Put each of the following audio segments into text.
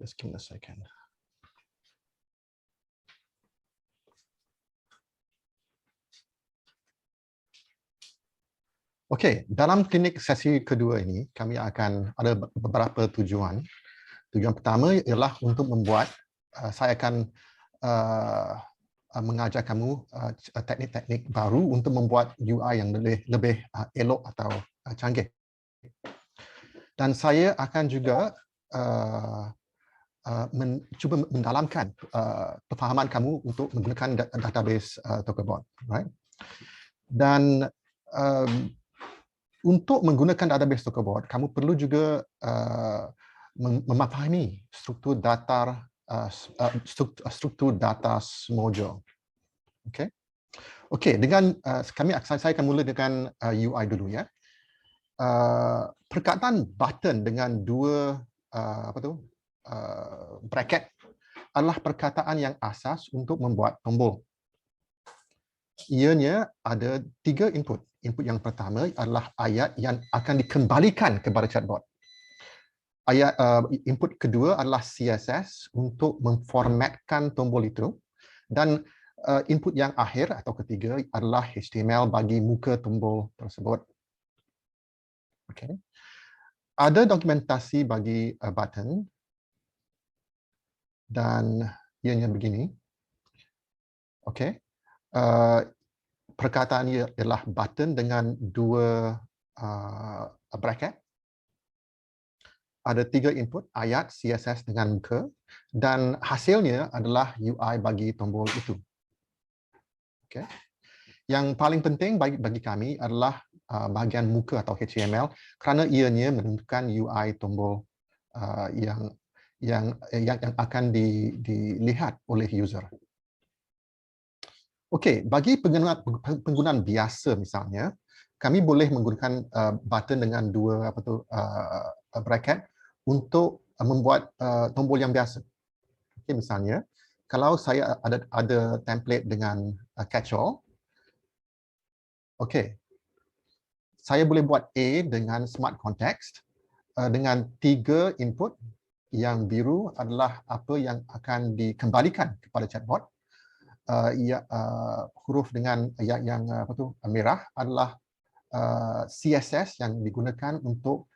Just give me a second. Okey, dalam klinik sesi kedua ini, kami akan ada beberapa tujuan. Tujuan pertama ialah untuk membuat, saya akan mengajar kamu teknik-teknik baru untuk membuat UI yang lebih elok atau canggih. Dan saya akan juga cuba mendalamkan perfahaman kamu untuk menggunakan database Tokebot, right? Dan untuk menggunakan database Tokebot, kamu perlu juga memahami struktur data module. Okey. Okey, dengan saya akan mula dengan UI dulu ya. Perkataan button dengan dua bracket adalah perkataan yang asas untuk membuat tombol. Ianya ada 3 input. Input yang pertama adalah ayat yang akan dikembalikan kepada chatbot. Input kedua adalah CSS untuk memformatkan tombol itu, dan input yang akhir atau ketiga adalah HTML bagi muka tombol tersebut. Okay. Ada dokumentasi bagi button dan ianya begini. Okay. Perkataan ialah button dengan dua bracket. Ada 3 input, ayat, CSS dengan muka, dan hasilnya adalah UI bagi tombol itu. Okay. Yang paling penting bagi kami adalah bahagian muka atau HTML kerana ianya menentukan UI tombol yang akan dilihat oleh user. Okey, bagi penggunaan biasa misalnya, kami boleh menggunakan button dengan dua bracket untuk membuat tombol yang biasa. Okay, misalnya, kalau saya ada template dengan catch all, okey, saya boleh buat A dengan smart context dengan 3 input. Yang biru adalah apa yang akan dikembalikan kepada chatbot. Huruf dengan yang merah adalah CSS yang digunakan untuk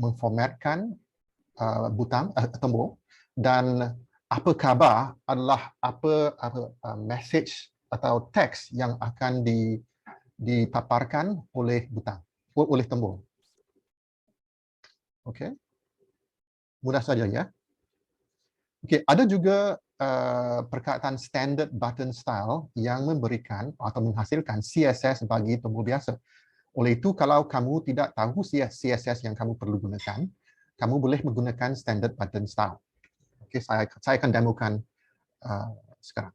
memformatkan butang tombol, dan apa khabar adalah apa message atau teks yang akan dipaparkan oleh butang, oleh tombol. Okey. Mudah saja ya. Okey, ada juga perkataan standard button style yang memberikan atau menghasilkan CSS bagi tombol biasa. Oleh itu, kalau kamu tidak tahu CSS yang kamu perlu gunakan, kamu boleh menggunakan standard button style. Okey, saya akan demokan sekarang.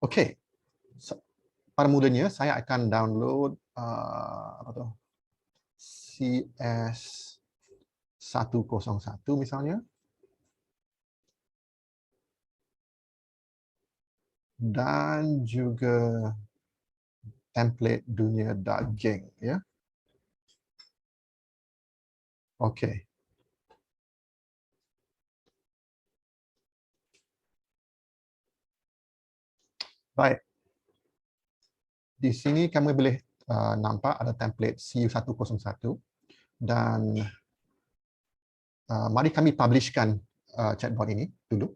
Okey. Pada mulanya saya akan download CS 101 misalnya, dan juga template dunia daging ya. Okey. Baik. Di sini kami boleh nampak ada template CU101, dan mari kami publishkan chatbot ini dulu.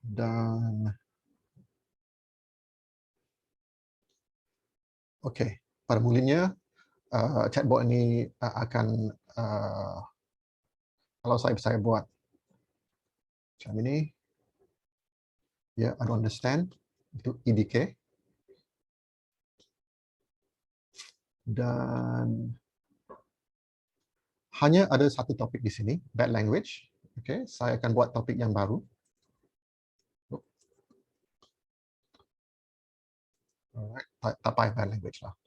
Dan okey, pada mulanya chatbot ini akan kalau saya buat macam ini, ya, I don't understand, itu IDK. Dan hanya ada satu topik di sini, bad language. Okey, saya akan buat topik yang baru. Alright, tak payah bad language lah.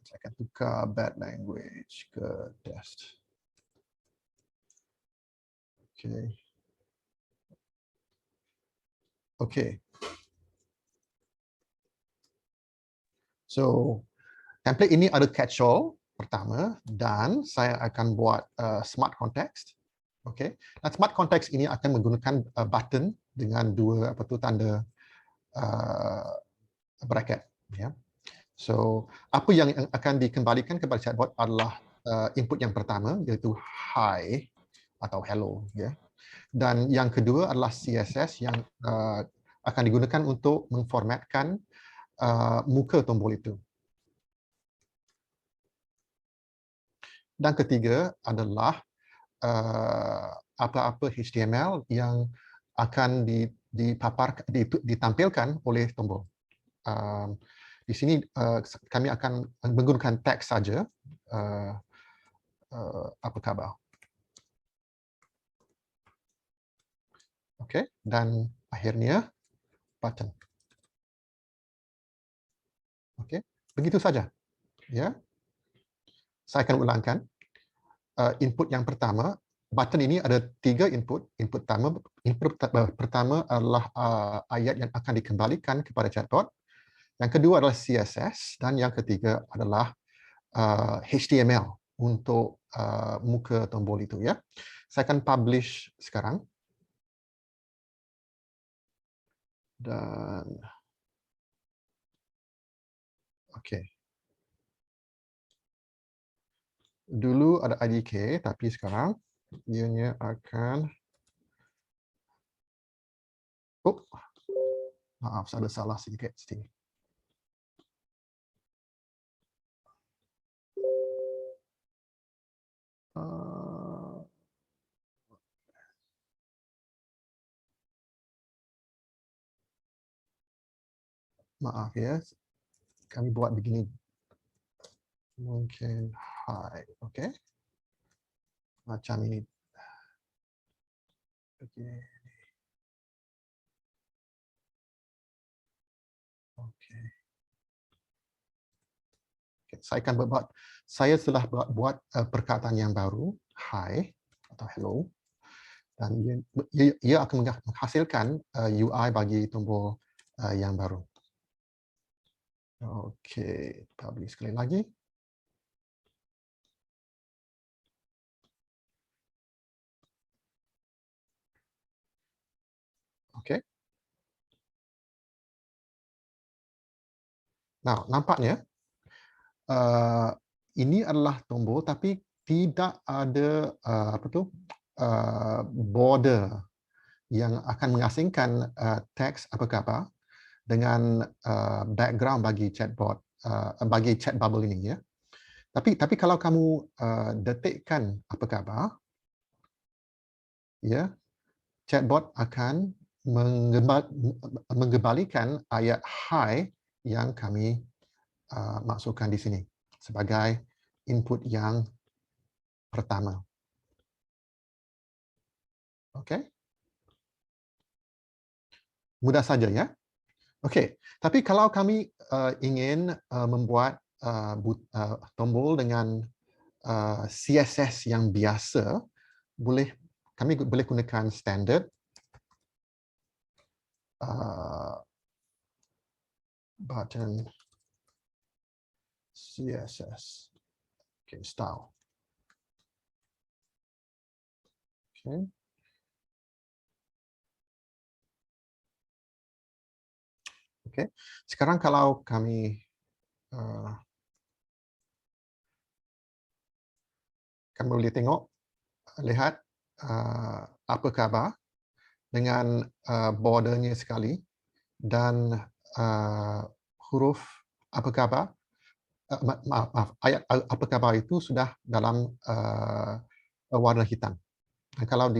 Saya akan tukar bad language ke test. Okay. Okay. So, template ini ada catch-all pertama dan saya akan buat smart context. Okay. Dan smart context ini akan menggunakan button dengan dua tanda bracket. Ya. So, apa yang akan dikembalikan kepada chatbot adalah input yang pertama, iaitu hi atau hello. Ya. Dan yang kedua adalah CSS yang akan digunakan untuk memformatkan muka tombol itu. Dan ketiga adalah apa-apa HTML yang akan ditampilkan oleh tombol. Di sini kami akan menggunakan teks saja. Apa khabar? Okey, dan akhirnya button. Okey, begitu saja. Ya, saya akan ulangkan. Input yang pertama, button ini ada 3 input. Input pertama adalah ayat yang akan dikembalikan kepada chatbot. Yang kedua adalah CSS dan yang ketiga adalah HTML untuk muka tombol itu. Ya, saya akan publish sekarang. Dan okey. Dulu ada IDK, tapi sekarang ianya akan maaf, ada salah sedikit sini. Maaf ya, kami buat begini. Mungkin hi, okey. Macam ini. Okey. Okey. Saya telah buat perkataan yang baru, hi atau hello, dan ia akan menghasilkan UI bagi tombol yang baru. Okey, publish sekali lagi. Okey. Nah, nampaknya ini adalah tombol tapi tidak ada border yang akan mengasingkan teks apa khabar dengan background bagi chatbot, bagi chat bubble ini. Ya. Tapi kalau kamu detikkan apa khabar, ya, chatbot akan mengembalikan ayat hi yang kami masukkan di sini sebagai input yang pertama. Okey. Mudah saja ya. Okey, tapi kalau kami ingin membuat tombol dengan CSS yang biasa, kami boleh gunakan standard button CSS. Okay, style. Okay. Okay. Sekarang kalau kami boleh tengok, lihat apa khabar dengan bordernya sekali dan huruf apa khabar, maaf, ayat apa khabar itu sudah dalam warna hitam. Dan kalau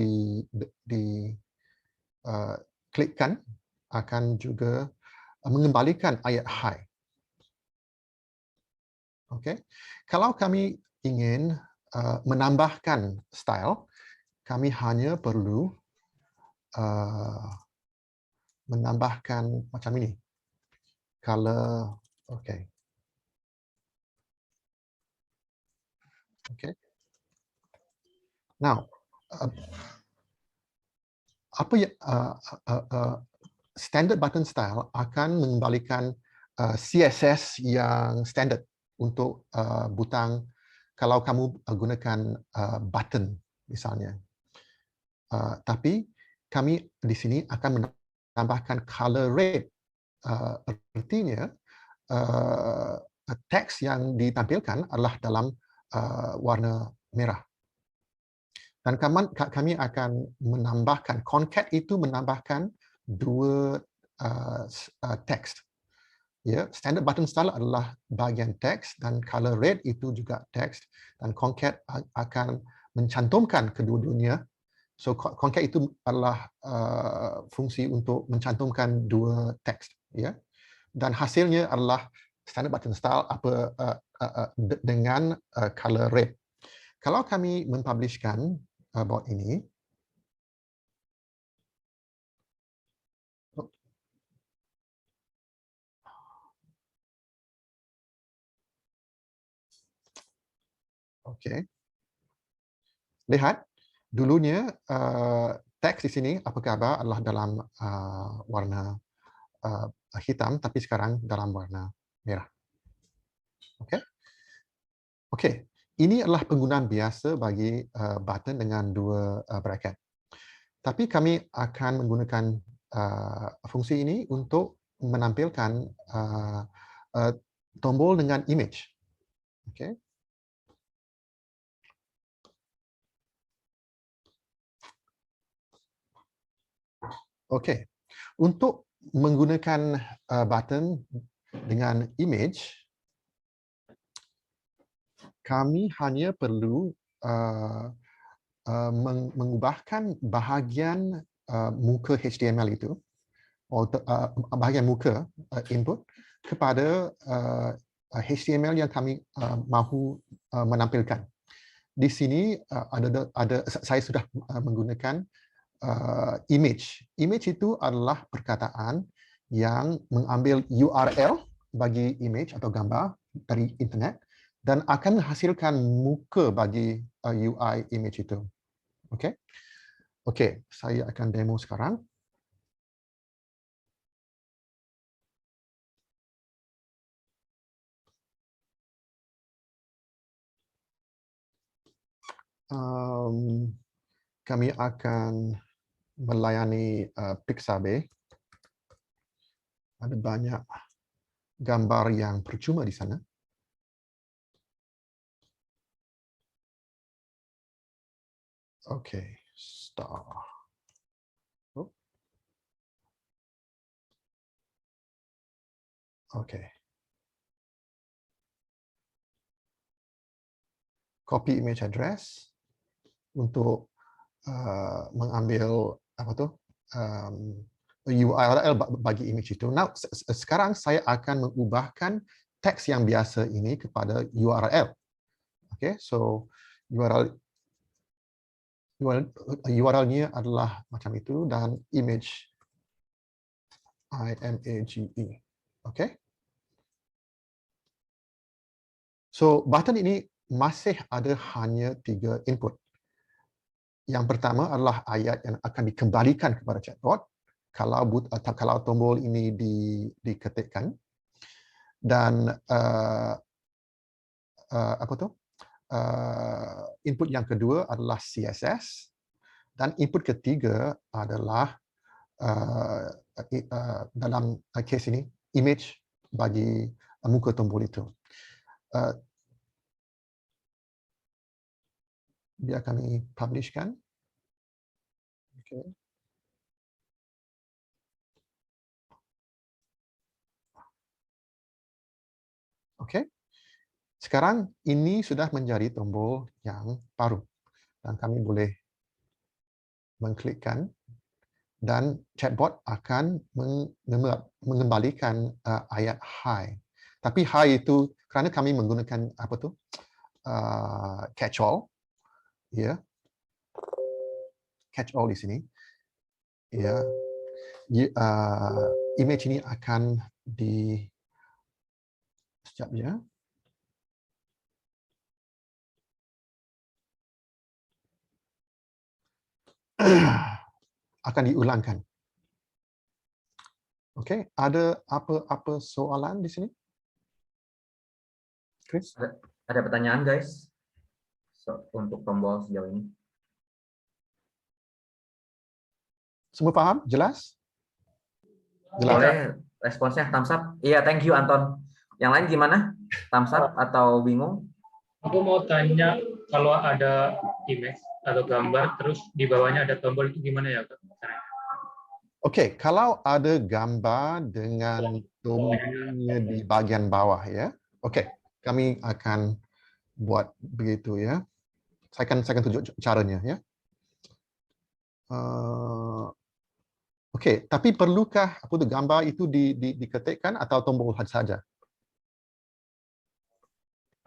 klikkan akan juga mengembalikan ayat hi. Okey. Kalau kami ingin menambahkan style, kami hanya perlu menambahkan macam ini. Color, okey. Now, apa ya standard button style akan mengembalikan CSS yang standard untuk butang kalau kamu gunakan button misalnya. Tapi kami di sini akan menambahkan color red. Artinya teks yang ditampilkan adalah dalam warna merah. Dan kami akan menambahkan, concat itu menambahkan dua teks. Ya, standard button style adalah bahagian teks dan color red itu juga teks, dan concat akan mencantumkan kedua-duanya. So concat itu adalah fungsi untuk mencantumkan dua teks, ya. Dan hasilnya adalah standard button style dengan color red. Kalau kami mempublishkan bot ini, okey. Lihat, dulunya teks di sini apa khabar adalah dalam warna hitam, tapi sekarang dalam warna merah. Okey. Okey. Ini adalah penggunaan biasa bagi button dengan dua bracket. Tapi kami akan menggunakan fungsi ini untuk menampilkan tombol dengan image. Okey. Okey. Untuk menggunakan button dengan image, kami hanya perlu mengubahkan bahagian muka HTML itu, bahagian muka input kepada HTML yang kami mahu menampilkan. Di sini saya sudah menggunakan image. Image itu adalah perkataan yang mengambil URL bagi image atau gambar dari internet dan akan menghasilkan muka bagi UI image itu. Okey. Okey, saya akan demo sekarang. Kami akan melayani Pixabay. Ada banyak gambar yang percuma di sana. Okey, star. Oh. Okey. Copy image address untuk mengambil apa tu URL bagi image itu. Now sekarang saya akan mengubahkan teks yang biasa ini kepada URL. Okay, so URL-nya adalah macam itu dan image IMAGE. Okay. So button ini masih ada hanya 3 input. Yang pertama adalah ayat yang akan dikembalikan kepada chatbot kalau tombol ini diketikkan, dan apa tu? Input yang kedua adalah CSS, dan input ketiga adalah dalam case ini image bagi muka tombol itu. Biar kami publishkan. Okay. Okay. Sekarang ini sudah menjadi tombol yang baru dan kami boleh mengklikkan dan chatbot akan mengembalikan ayat hi. Tapi hi itu kerana kami menggunakan apa tu catch all, ya, catch all di sini, ya, image ini akan sekejap ya. akan diulangkan. Okey, ada apa soalan di sini? Chris? Ada pertanyaan, guys, untuk tombol sejauh ini? Semua paham? Jelas? Jelas. Boleh responsnya thumbs up? Iya, thank you Anton. Yang lain gimana? Thumbs up atau bingung? Aku mau tanya, kalau ada image atau gambar, terus di bawahnya ada tombol, itu gimana ya, Kak? Okey, kalau ada gambar dengan tombolnya di bahagian bawah ya. Okey, kami akan buat begitu ya. Saya akan tunjuk caranya ya. Okey, tapi perlukah apa tu gambar itu diketikkan atau tombol saja?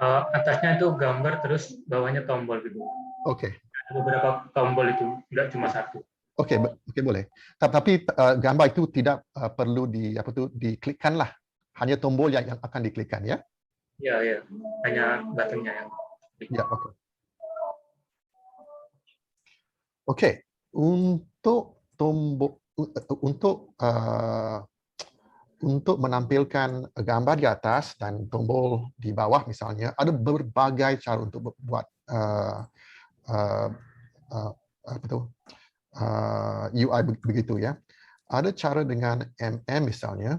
Atasnya itu gambar, terus bawahnya tombol gitu. Okey. Ada beberapa tombol itu, nggak cuma satu. Okey, boleh. Tapi gambar itu tidak perlu diklikkan lah. Hanya tombol yang akan diklikkan ya. Ya, hanya buttonnya yang. Ya, okey. Okey, untuk tombol untuk menampilkan gambar di atas dan tombol di bawah misalnya, ada berbagai cara untuk buat UI begitu ya. Ada cara dengan misalnya.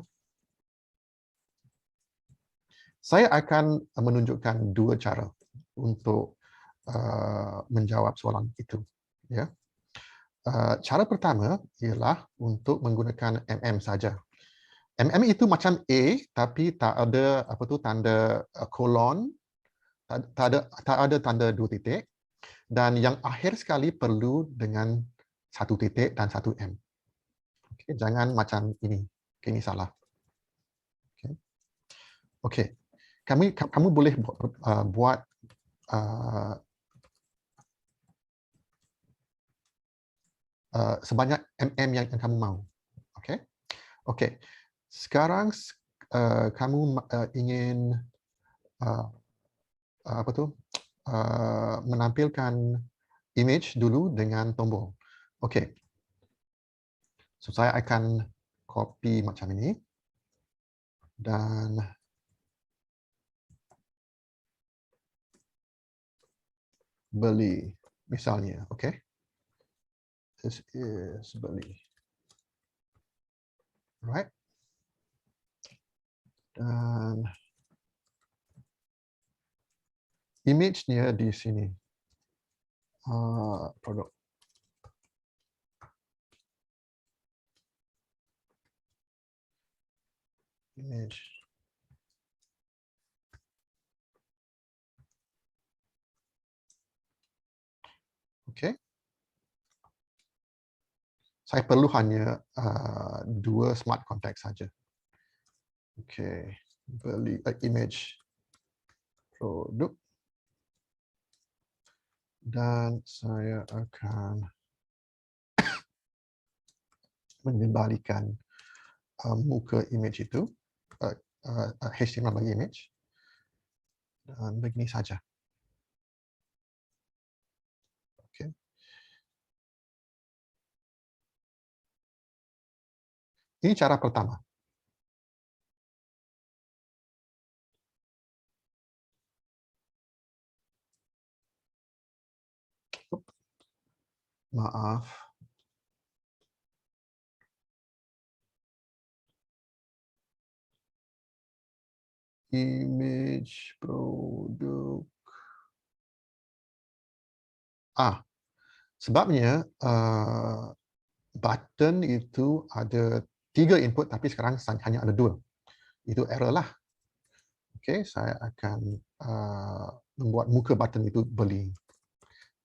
Saya akan menunjukkan dua cara untuk menjawab soalan itu. Ya. Cara pertama ialah untuk menggunakan saja. Itu macam A tapi tak ada tanda kolon, tak ada tanda dua titik, dan yang akhir sekali perlu dengan satu titik dan satu M. Okay, jangan macam ini. Okay, ini salah. Okay. Kamu boleh buat sebanyak yang kamu mahu. Okay. Okay. Sekarang kamu ingin menampilkan image dulu dengan tombol. Okay. So saya akan copy macam ini dan beli misalnya. Okay. This is beli. Right. Dan image-nya di sini. Produk. Image. Okay. Saya perlu hanya dua smart contact saja. Okay. Beli image produk. Dan saya akan mengembalikan muka image itu, HTML bagi image, dan begini saja. Okay. Ini cara pertama. Maaf. Image produk. Sebabnya button itu ada 3 input tapi sekarang hanya ada 2. Itu error lah. Okay, saya akan membuat muka button itu beli.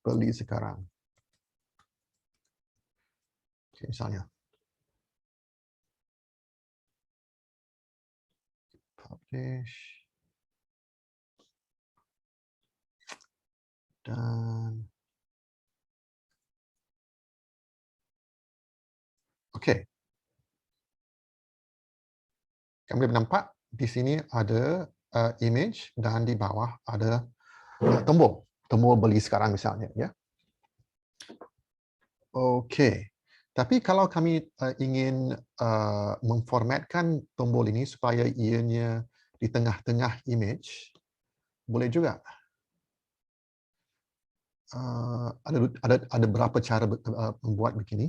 Beli sekarang. Okay, misalnya. Publish. Dan okey. Kamu boleh nampak di sini ada image dan di bawah ada tombol. Tombol beli sekarang misalnya ya. Okey. Tapi kalau kami ingin memformatkan tombol ini supaya ianya di tengah-tengah image, boleh juga. Ada berapa cara membuat begini.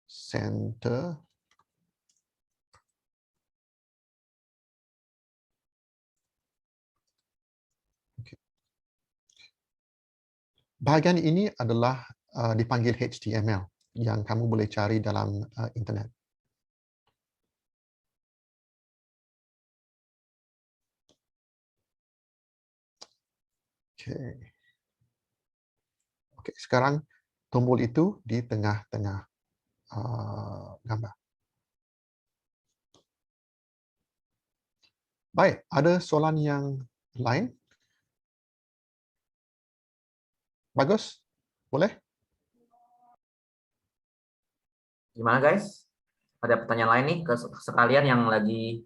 Center. Okay. Bahagian ini adalah dipanggil HTML yang kamu boleh cari dalam internet. Okey. Okey, sekarang tombol itu di tengah-tengah gambar. Baik, ada soalan yang lain? Bagus? Boleh? Gimana guys? Ada pertanyaan lain nih ke sekalian yang lagi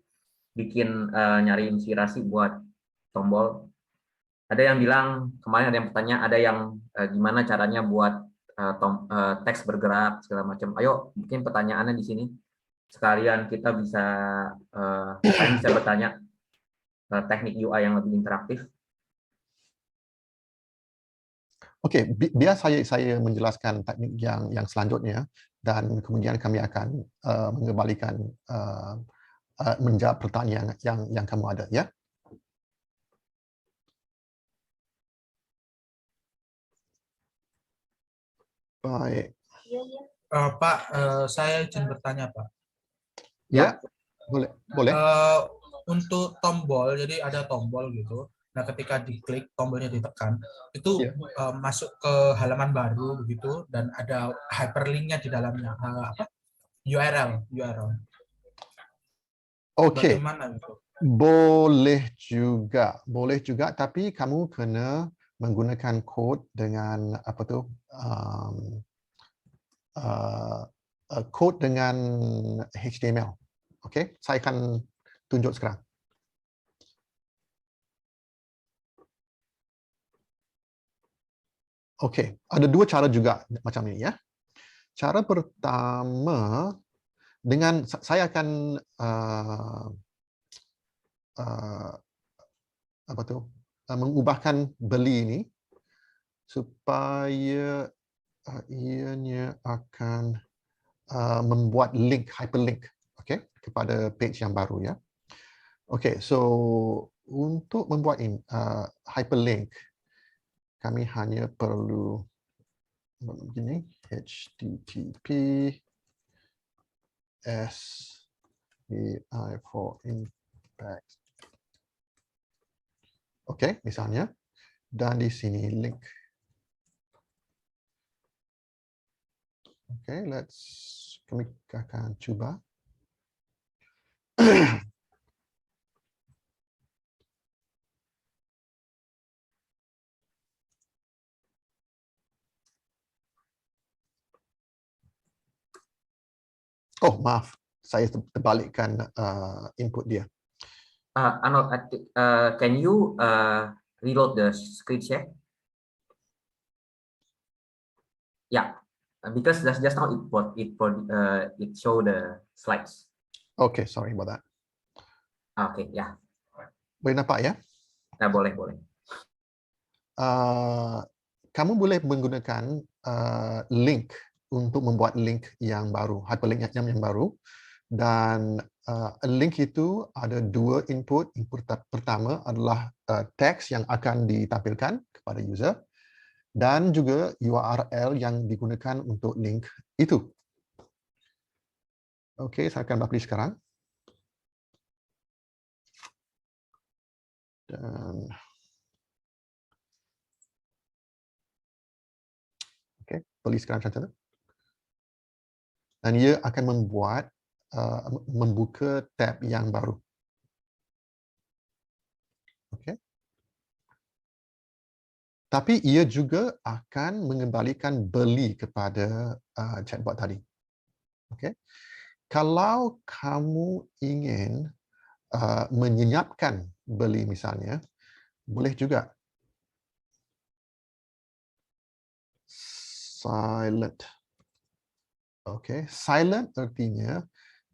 bikin nyari inspirasi buat tombol. Ada yang bilang, kemarin ada yang bertanya, ada yang gimana caranya buat teks bergerak segala macam. Ayo, mungkin pertanyaannya di sini. Sekalian kita bisa kalian bisa bertanya teknik UI yang lebih interaktif. Okey, biar saya menjelaskan teknik yang selanjutnya dan kemudian kami akan mengembalikan menjawab pertanyaan yang kamu ada, ya. Baik. Pak, saya izin bertanya, Pak. Ya, boleh. Boleh. Untuk tombol, jadi ada tombol gitu. Nah, ketika diklik, tombolnya ditekan, itu Ya. masuk ke halaman baru begitu, dan ada hyperlink-nya di dalamnya. URL. Okey. Bagaimana gitu? Boleh juga, tapi kamu kena menggunakan kod dengan apa tu? Kod dengan HTML. Okey, saya akan tunjuk sekarang. Okey, ada dua cara juga macam ini, ya. Cara pertama, dengan saya akan apa tu? Mengubahkan beli ini supaya ianya akan membuat link, hyperlink, okey, kepada page yang baru, ya. Okey, so untuk membuat ini hyperlink, kami hanya perlu begini, https AI4 impact. Okey, misalnya, dan di sini link. Okey, kami akan cuba. Oh, maaf, saya terbalikkan input dia. Arnold, can you reload the screen share? Yeah, because just now it show the slides. Okay, sorry about that. Okay, ya. Boleh nampak, ya? Nah, boleh. Kamu boleh menggunakan link untuk membuat link yang baru, hyperlink yang baru. Dan link itu ada dua input. Input pertama adalah teks yang akan ditampilkan kepada user dan juga URL yang digunakan untuk link itu. Okey, saya akan publish sekarang. Dan okey, publish sekarang macam tu. Dan ia akan membuka tab yang baru. Okey. Tapi ia juga akan mengembalikan beli kepada chatbot tadi. Okey. Kalau kamu ingin menyenyapkan beli misalnya, boleh juga. silent. Okay, silent artinya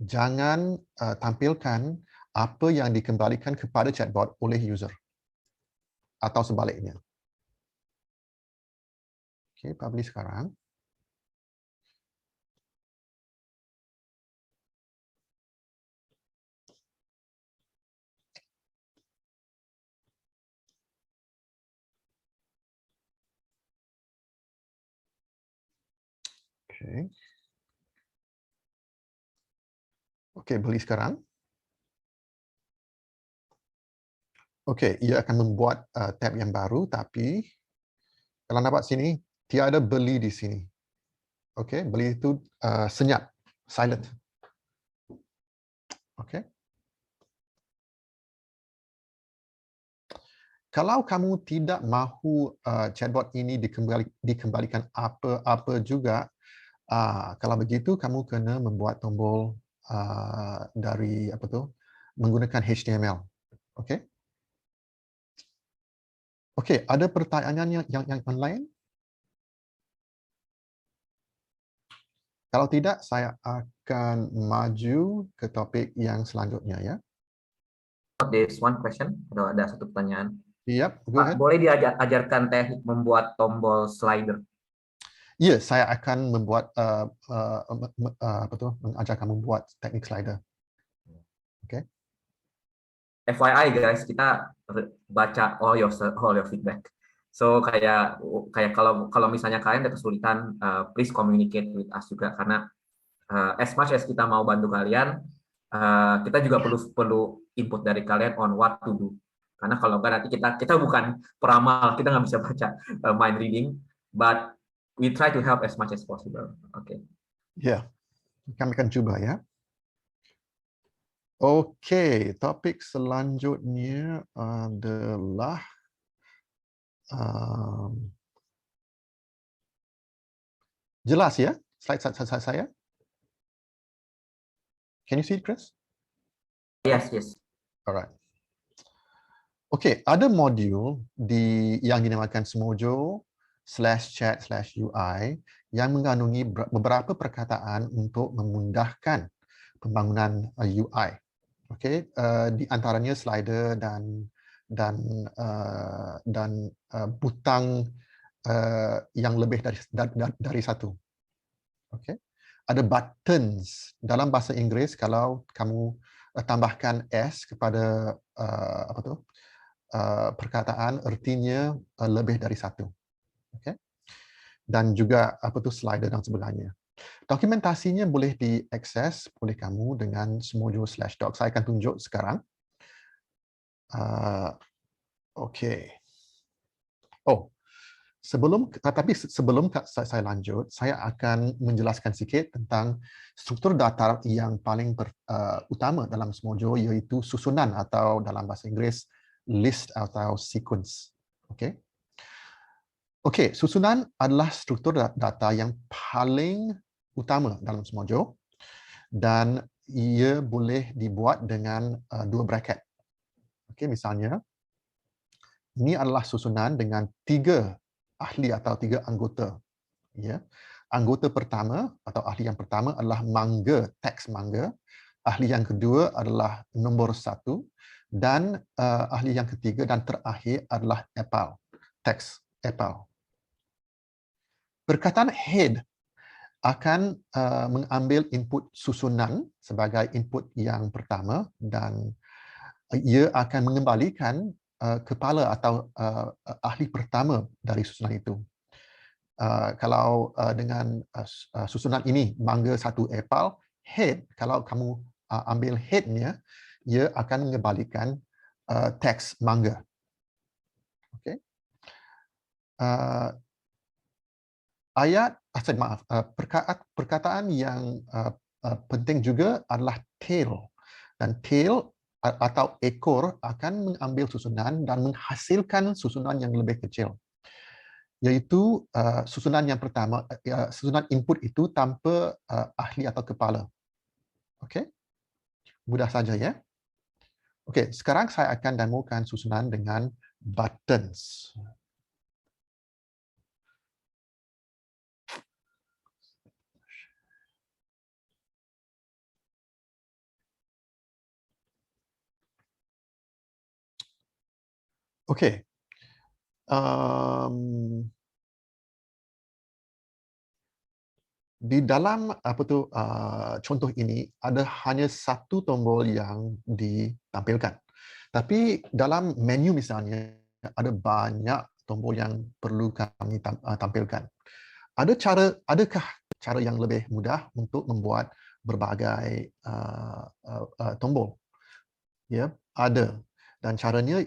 jangan tampilkan apa yang dikembalikan kepada chatbot oleh user atau sebaliknya. Okay, publish sekarang. Okay. Okay, beli sekarang. Okay, ia akan membuat tab yang baru, tapi kalau nampak sini, tiada beli di sini. Okay, beli itu senyap, silent. Okay. Kalau kamu tidak mahu chatbot ini dikembalikan apa-apa juga, kalau begitu kamu kena membuat tombol dari apa tu menggunakan HTML. Okey. Okey, ada pertanyaan yang lain? Kalau tidak, saya akan maju ke topik yang selanjutnya ya. There's one question. Ada satu pertanyaan. Yep, go Pak, ahead. boleh diajarkan teknik membuat tombol slider? Ya, saya akan membuat apa tu mengajarkan membuat teknik slider. Okey. FYI guys, kita baca all your feedback. So kayak kalau misalnya kalian ada kesulitan, please communicate with us juga, karena as much as kita mau bantu kalian, kita juga perlu input dari kalian on what to do. Karena kalau enggak nanti kita bukan peramal, kita nggak bisa baca mind reading, but we try to help as much as possible. Oke. Ya, kami akan coba ya. Okey, topik selanjutnya adalah jelas ya slide saya? Can you see it, Chris? Yes. Alright. Okey, ada modul yang dinamakan Smojo/chat/UI yang mengandungi beberapa perkataan untuk memudahkan pembangunan UI. Okey, di antaranya slider dan butang yang lebih dari satu. Okey. Ada buttons dalam bahasa Inggeris. Kalau kamu tambahkan s kepada apa tu perkataan, artinya lebih dari satu. Okey. Dan juga apa tu slider dan sebagainya. Dokumentasinya boleh diakses oleh kamu dengan Smojo/doc. Saya akan tunjuk sekarang. Okey. Sebelum saya lanjut, saya akan menjelaskan sikit tentang struktur data yang paling utama dalam Smojo, iaitu susunan atau dalam bahasa Inggeris list atau sequence. Okey. Okey, susunan adalah struktur data yang paling utama dalam Smojo dan ia boleh dibuat dengan dua bracket. Okey, misalnya ini adalah susunan dengan 3 ahli atau 3 anggota. Ya. Anggota pertama atau ahli yang pertama adalah mangga, teks mangga. Ahli yang kedua adalah nombor 1 dan ahli yang ketiga dan terakhir adalah Apple, teks Apple. Perkataan head akan mengambil input susunan sebagai input yang pertama dan ia akan mengembalikan kepala atau ahli pertama dari susunan itu. Kalau dengan susunan ini, mangga 1 Apple, head, kalau kamu ambil headnya, ia akan mengembalikan teks mangga. Okay. Perkataan yang penting juga adalah tail. Dan tail atau ekor akan mengambil susunan dan menghasilkan susunan yang lebih kecil. Iaitu susunan yang pertama, susunan input itu tanpa ahli atau kepala. Okey? Mudah saja ya. Okey, sekarang saya akan demokan susunan dengan buttons. Okey. Um, di dalam contoh ini ada hanya satu tombol yang ditampilkan. Tapi dalam menu misalnya ada banyak tombol yang perlu kami tampilkan. Adakah cara yang lebih mudah untuk membuat berbagai tombol? Ya, ada. Dan caranya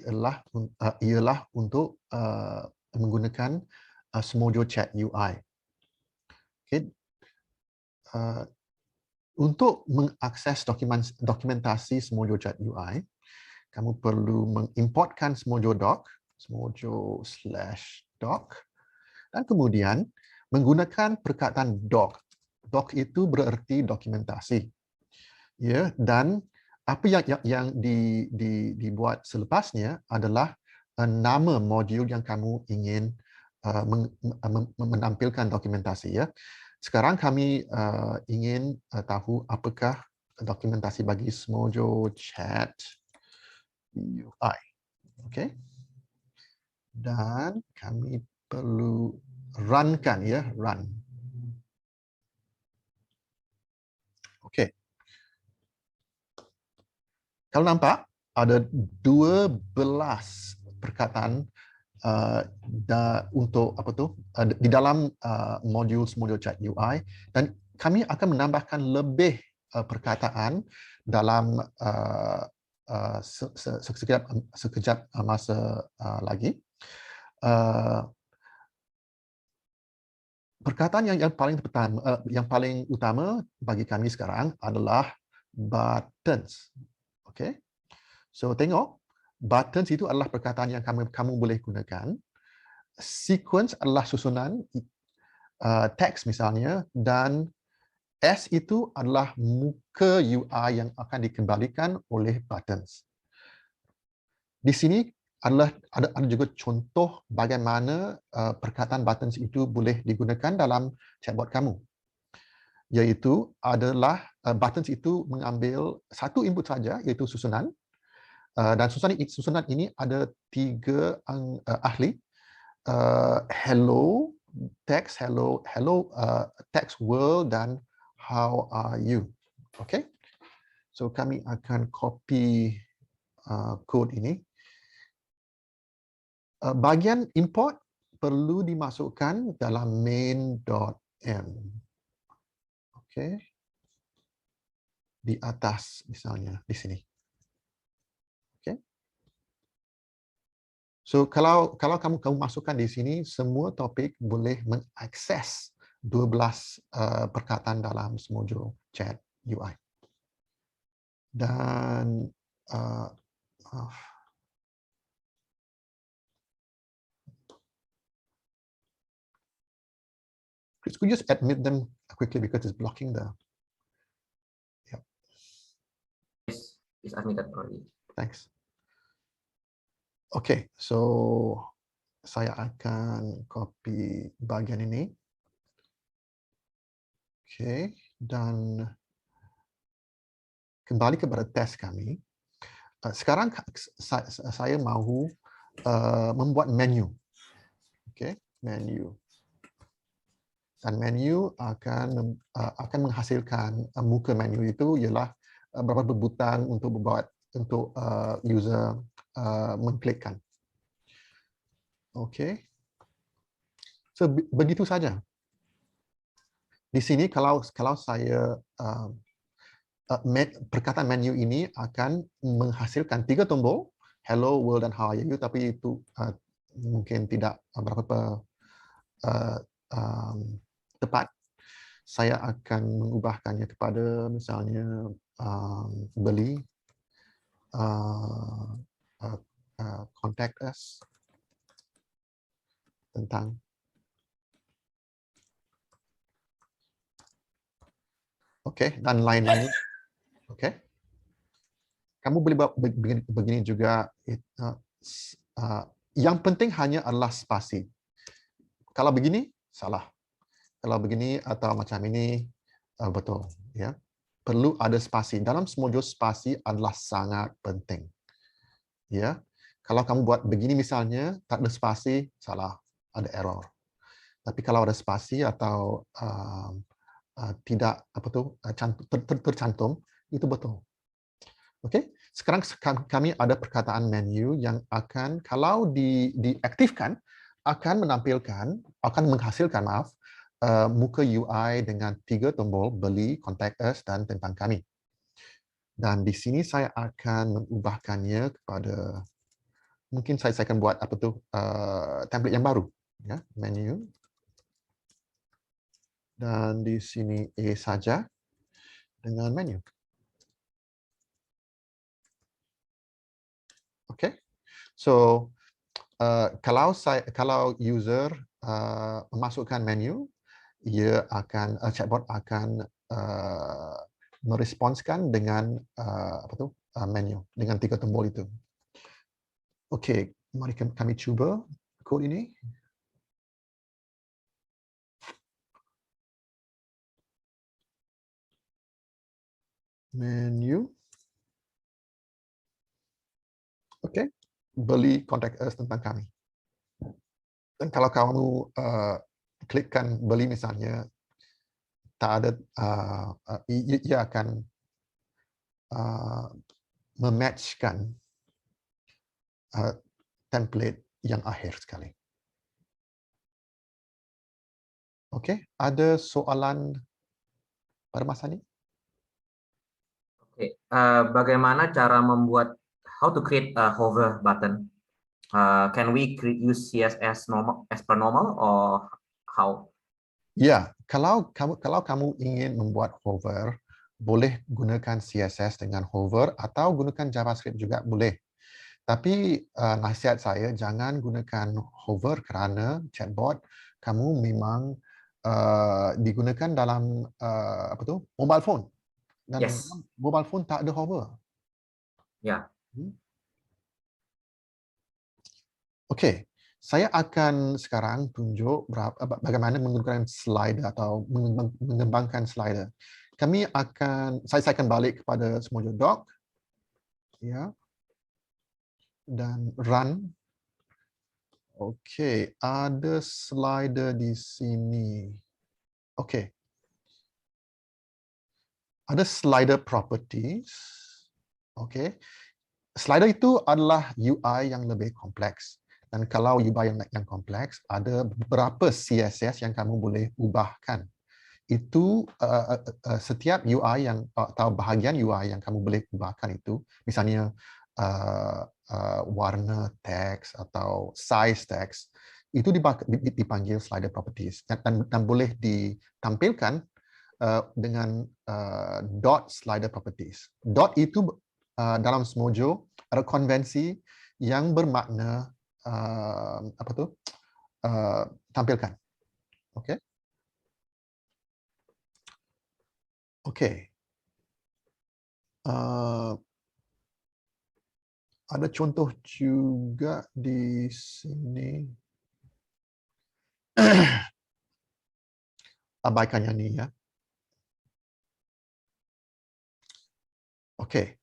ialah untuk menggunakan Smojo Chat UI. Okay. Untuk mengakses dokumentasi Smojo Chat UI, kamu perlu mengimportkan Smojo Doc, Smojo/doc, dan kemudian menggunakan perkataan doc. Doc itu bererti dokumentasi. Ya, dan apa yang dibuat selepasnya adalah nama modul yang kamu ingin menampilkan dokumentasi, ya. Sekarang kami ingin tahu apakah dokumentasi bagi Smojo Chat UI. Okey. Dan kami perlu runkan, ya, run. Okey. Kalau nampak ada 12 perkataan untuk di dalam modul Smojo Chat UI, dan kami akan menambahkan lebih perkataan dalam sekejap masa lagi. Perkataan yang paling utama bagi kami sekarang adalah buttons. Okey. So tengok, buttons itu adalah perkataan yang kamu boleh gunakan. Sequence adalah susunan teks misalnya, dan S itu adalah muka UI yang akan dikembalikan oleh buttons. Di sini ada juga contoh bagaimana perkataan buttons itu boleh digunakan dalam chatbot kamu. Iaitu adalah buttons itu mengambil satu input saja, iaitu susunan. Dan susunan ini ada 3 ahli. Hello text, hello text world, dan how are you. Okay. So kami akan copy kod ini. Bahagian import perlu dimasukkan dalam main.m. Okay. Di atas misalnya di sini. Okay. So kalau kamu masukkan di sini, semua topik boleh mengakses 12 perkataan dalam Smojo Chat UI. Dan could you just admit them quickly because it's blocking the. Yep. Is admitted already. Thanks. Okay, so saya akan copy bagian ini. Okay, dan kembali kepada test kami. Sekarang saya mahu membuat menu. Okay, menu. Dan menu akan menghasilkan muka menu itu ialah beberapa butang untuk user mengklikkan. Okay. So begitu saja. Di sini kalau saya perkataan menu ini akan menghasilkan 3 tombol, hello, world, dan how are you, tapi itu mungkin tidak berapa tepat. Saya akan mengubahkannya kepada misalnya beli, contact us, tentang. Okey, dan lain-lain. Okey. Kamu boleh buat begini juga. Yang penting hanya adalah spasi. Kalau begini, salah. Kalau begini atau macam ini, betul. Ya. Perlu ada spasi. Dalam Smojo, spasi adalah sangat penting. Ya. Kalau kamu buat begini misalnya, tak ada spasi, salah, ada error. Tapi kalau ada spasi atau tidak tercantum, itu betul. Oke, sekarang kami ada perkataan menu yang akan kalau diaktifkan akan menghasilkan muka UI dengan 3 tombol beli, contact us dan tentang kami. Dan di sini saya akan mengubahkannya kepada mungkin saya akan buat template yang baru, ya, menu. Dan di sini saja dengan menu. Okay, so kalau user memasukkan menu, chatbot akan meresponskan dengan menu dengan 3 tombol itu. Okay, mari kami cuba kod ini. Menu. Oke, beli contact us tentang kami. Dan kalau kamu klikkan beli misalnya, tak ada, ia akan mematchkan template yang akhir sekali. Oke, ada soalan pada masa ini? Oke, bagaimana cara membuat how to create a hover button? Can we use CSS normal as per normal or how? Ya, kalau kamu ingin membuat hover, boleh gunakan CSS dengan hover atau gunakan JavaScript juga boleh. Tapi nasihat saya jangan gunakan hover kerana chatbot kamu memang digunakan dalam mobile phone. Dan Yes. mobile phone tak ada hover. Ya. Okey, saya akan sekarang tunjuk bagaimana menggunakan slider atau mengembangkan slider. Saya akan balik kepada Smojo Doc, ya, dan run. Okey, ada slider di sini. Okey. Ada slider properties. Okey. Slider itu adalah UI yang lebih kompleks. Dan kalau UI yang kompleks, ada beberapa CSS yang kamu boleh ubahkan. Itu setiap UI atau bahagian UI yang kamu boleh ubahkan itu, misalnya warna teks atau size teks, itu dipanggil slider properties dan boleh ditampilkan dengan dot slider properties. Dot itu dalam Smojo ada konvensi yang bermakna tampilkan. Okey. Okey. Ada contoh juga di sini. Abaikan yang ini, ya. Okey.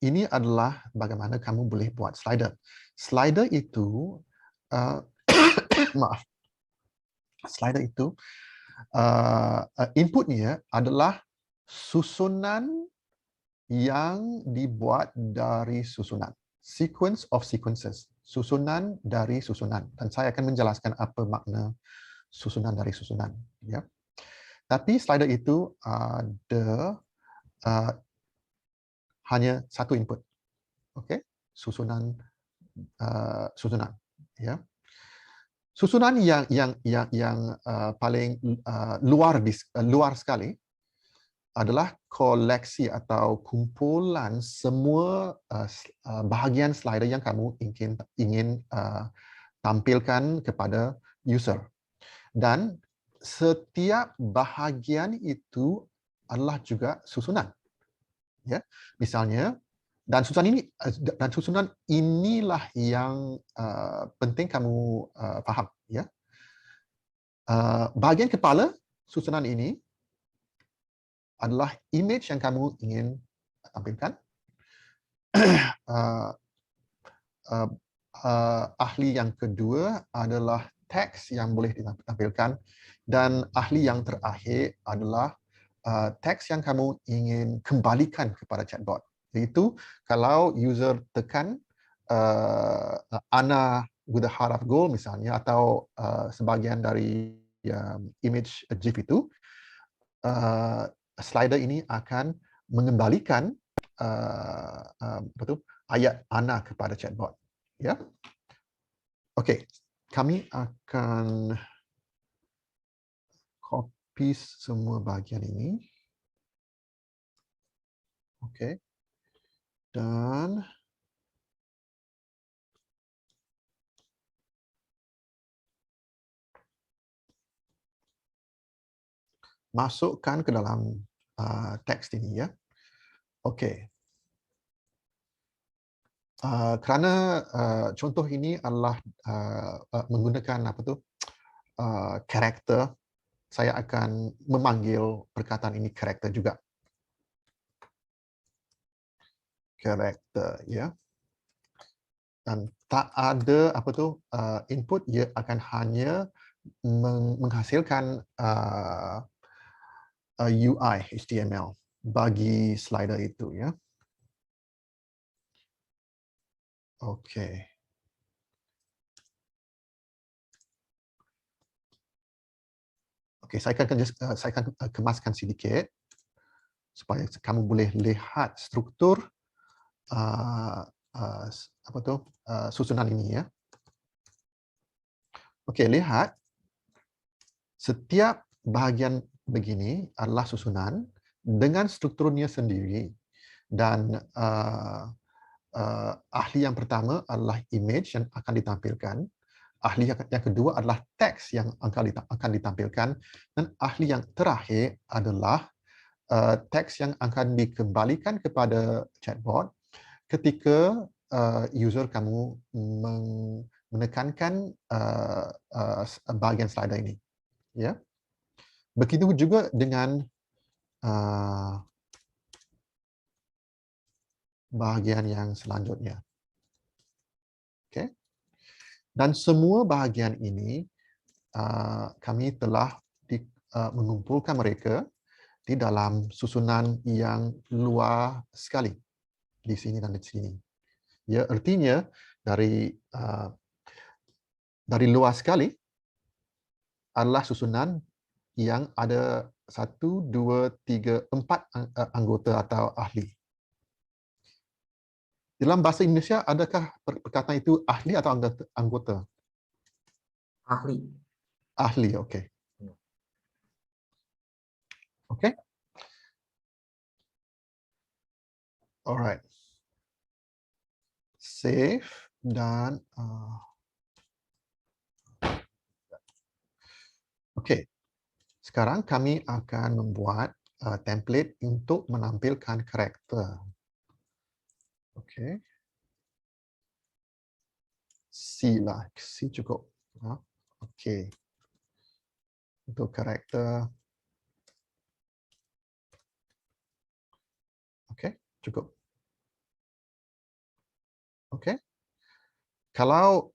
Ini adalah bagaimana kamu boleh buat slider. Slider itu, maaf. Slider itu, inputnya adalah susunan yang dibuat dari susunan. Sequence of sequences. Susunan dari susunan. Dan saya akan menjelaskan apa makna susunan dari susunan. Ya. Tapi slider itu ada hanya satu input. Okey, susunan ya. Susunan yang paling luar sekali adalah koleksi atau kumpulan semua bahagian slider yang kamu ingin tampilkan kepada user. Dan setiap bahagian itu adalah juga susunan. Ya, misalnya, dan susunan inilah yang penting kamu faham, ya. Bahagian kepala susunan ini adalah image yang kamu ingin tampilkan. ahli yang kedua adalah teks yang boleh ditampilkan, dan ahli yang terakhir adalah teks yang kamu ingin kembalikan kepada chatbot. Iaitu kalau user tekan Ana with a heart of gold misalnya, atau sebahagian dari image GIF itu, slider ini akan mengembalikan ayat Ana kepada chatbot. Ya. Okey, kami akan copy semua bahagian ini. Okey. Dan masukkan ke dalam teks ini, ya. Okey. Kerana contoh ini adalah menggunakan karakter, saya akan memanggil perkataan ini karakter juga. Karakter, ya. Dan tak ada input, ia akan hanya menghasilkan UI HTML bagi slider itu, ya. Okey. Okey, saya akan kemaskan sedikit supaya kamu boleh lihat struktur susunan ini, ya. Okey, lihat setiap bahagian begini adalah susunan dengan strukturnya sendiri, dan ahli yang pertama adalah image yang akan ditampilkan, ahli yang kedua adalah teks yang akan ditampilkan, dan ahli yang terakhir adalah teks yang akan dikembalikan kepada chatbot ketika user kamu menekankan bahagian slider ini, ya. Begitu juga dengan bahagian yang selanjutnya. Okey. Dan semua bahagian ini kami telah mengumpulkan mereka di dalam susunan yang luar sekali, di sini dan di sini. Ya, artinya dari luar sekali adalah susunan yang ada 1, 2, 3, 4 anggota atau ahli. Dalam bahasa Indonesia, adakah perkataan itu ahli atau anggota? Ahli. Ahli, okey. Okey. Alright. Save dan okey. Sekarang kami akan membuat template untuk menampilkan karakter. Okey. C lah, C cukup. Okey. Untuk karakter. Okey, cukup. Okey. Kalau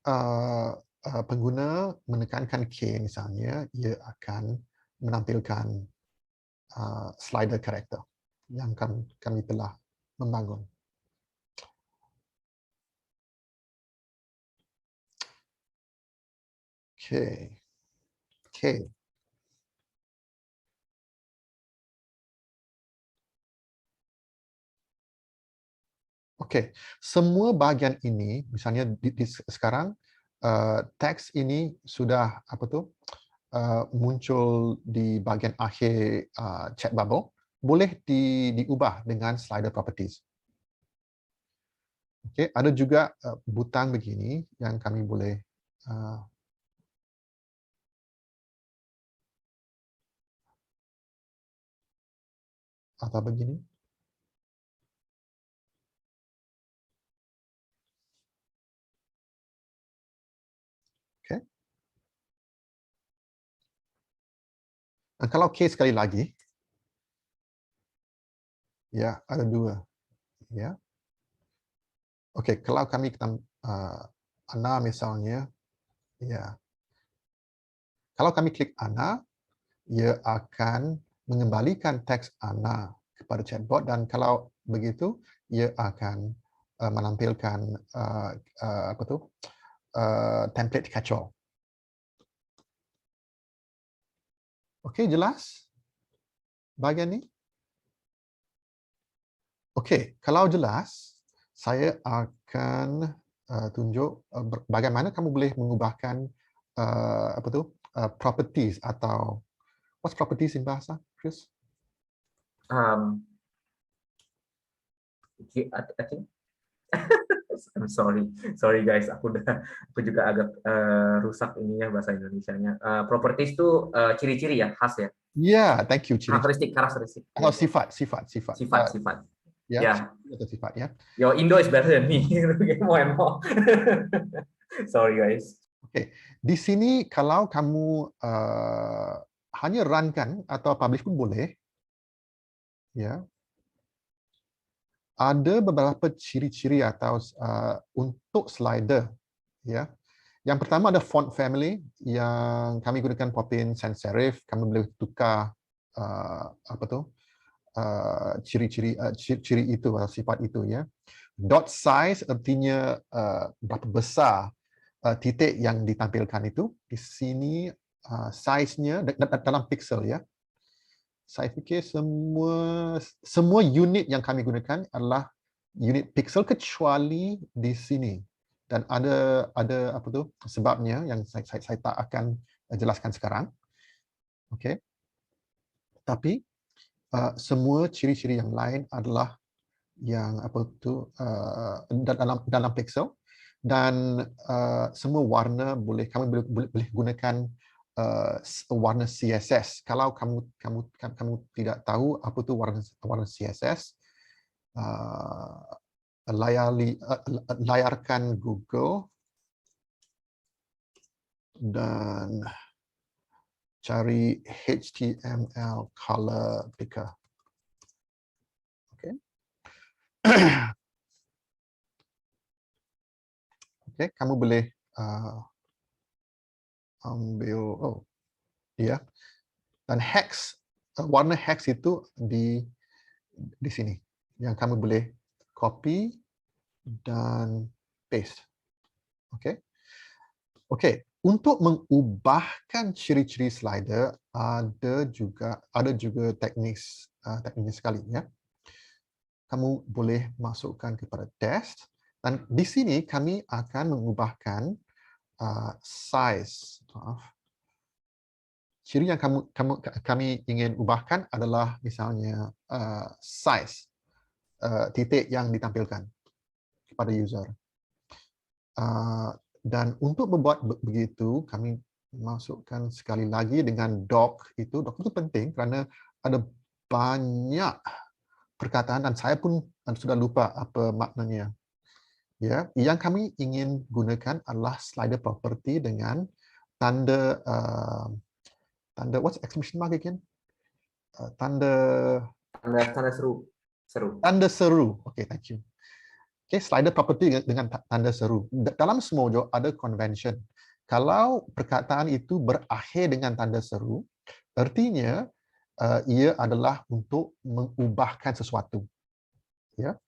pengguna menekankan K misalnya, ia akan menampilkan slider karakter yang kami telah membangun. Okey. Okey. Okey, semua bahagian ini, misalnya sekarang teks ini sudah muncul di bahagian akhir chat bubble, boleh diubah dengan slider properties. Okey, ada juga butang begini yang kami boleh atau begini. Okey. Dan kalau K sekali lagi, ya, ada 2. Ya. Okey, kalau kami Ana misalnya, ya. Kalau kami klik Ana, ia akan mengembalikan teks Ana kepada chatbot, dan kalau begitu ia akan menampilkan template kacau. Okey, jelas bahagian ni? Okey, kalau jelas, saya akan tunjuk bagaimana kamu boleh mengubahkan properties atau what's properties in bahasa, Chris? I think I'm sorry guys, aku juga agak rusak ininya bahasa Indonesianya. Properties itu ciri-ciri ya, khas ya. Yeah, thank you. Karakteristik. Atau sifat. Sifat. Ya, Ya. atau sifat ya. Your Indo is better than me. More and more. Sorry guys. Okey, di sini kalau kamu hanya runkan atau publish pun boleh. Ya. Ada beberapa ciri-ciri atau untuk slider, ya. Yang pertama ada font family yang kami gunakan Poppin sans serif. Kami boleh tukar ciri itu atau sifat itu, ya. Dot size artinya berapa besar titik yang ditampilkan itu. Di sini size-nya dalam pixel, ya. Saya fikir semua unit yang kami gunakan adalah unit pixel kecuali di sini, dan ada sebabnya yang saya tak akan jelaskan sekarang. Okey. Tapi semua ciri-ciri yang lain adalah yang dalam pixel, dan semua warna kami boleh gunakan warna CSS. Kalau kamu tidak tahu apa tu warna CSS, layarkan Google dan cari HTML color picker. Okey. Okey, kamu boleh ambil ya. Dan hex, warna hex itu di sini yang kamu boleh copy dan paste. Okey. Okey, untuk mengubahkan ciri-ciri slider ada juga tekniknya sekali, ya. Kamu boleh masukkan kepada test, dan di sini kami akan mengubahkan size. Ciri yang kami ingin ubahkan adalah misalnya size titik yang ditampilkan kepada user. Dan untuk membuat begitu, kami masukkan sekali lagi dengan doc itu. Doc itu penting kerana ada banyak perkataan dan saya pun sudah lupa apa maknanya. Ya, yang kami ingin gunakan adalah slider property dengan tanda what's exclamation mark again? Tanda seru. Tanda seru. Okay, thank you. Okay, slider property dengan tanda seru. Dalam Smojo ada convention. Kalau perkataan itu berakhir dengan tanda seru, artinya ia adalah untuk mengubahkan sesuatu. Ya.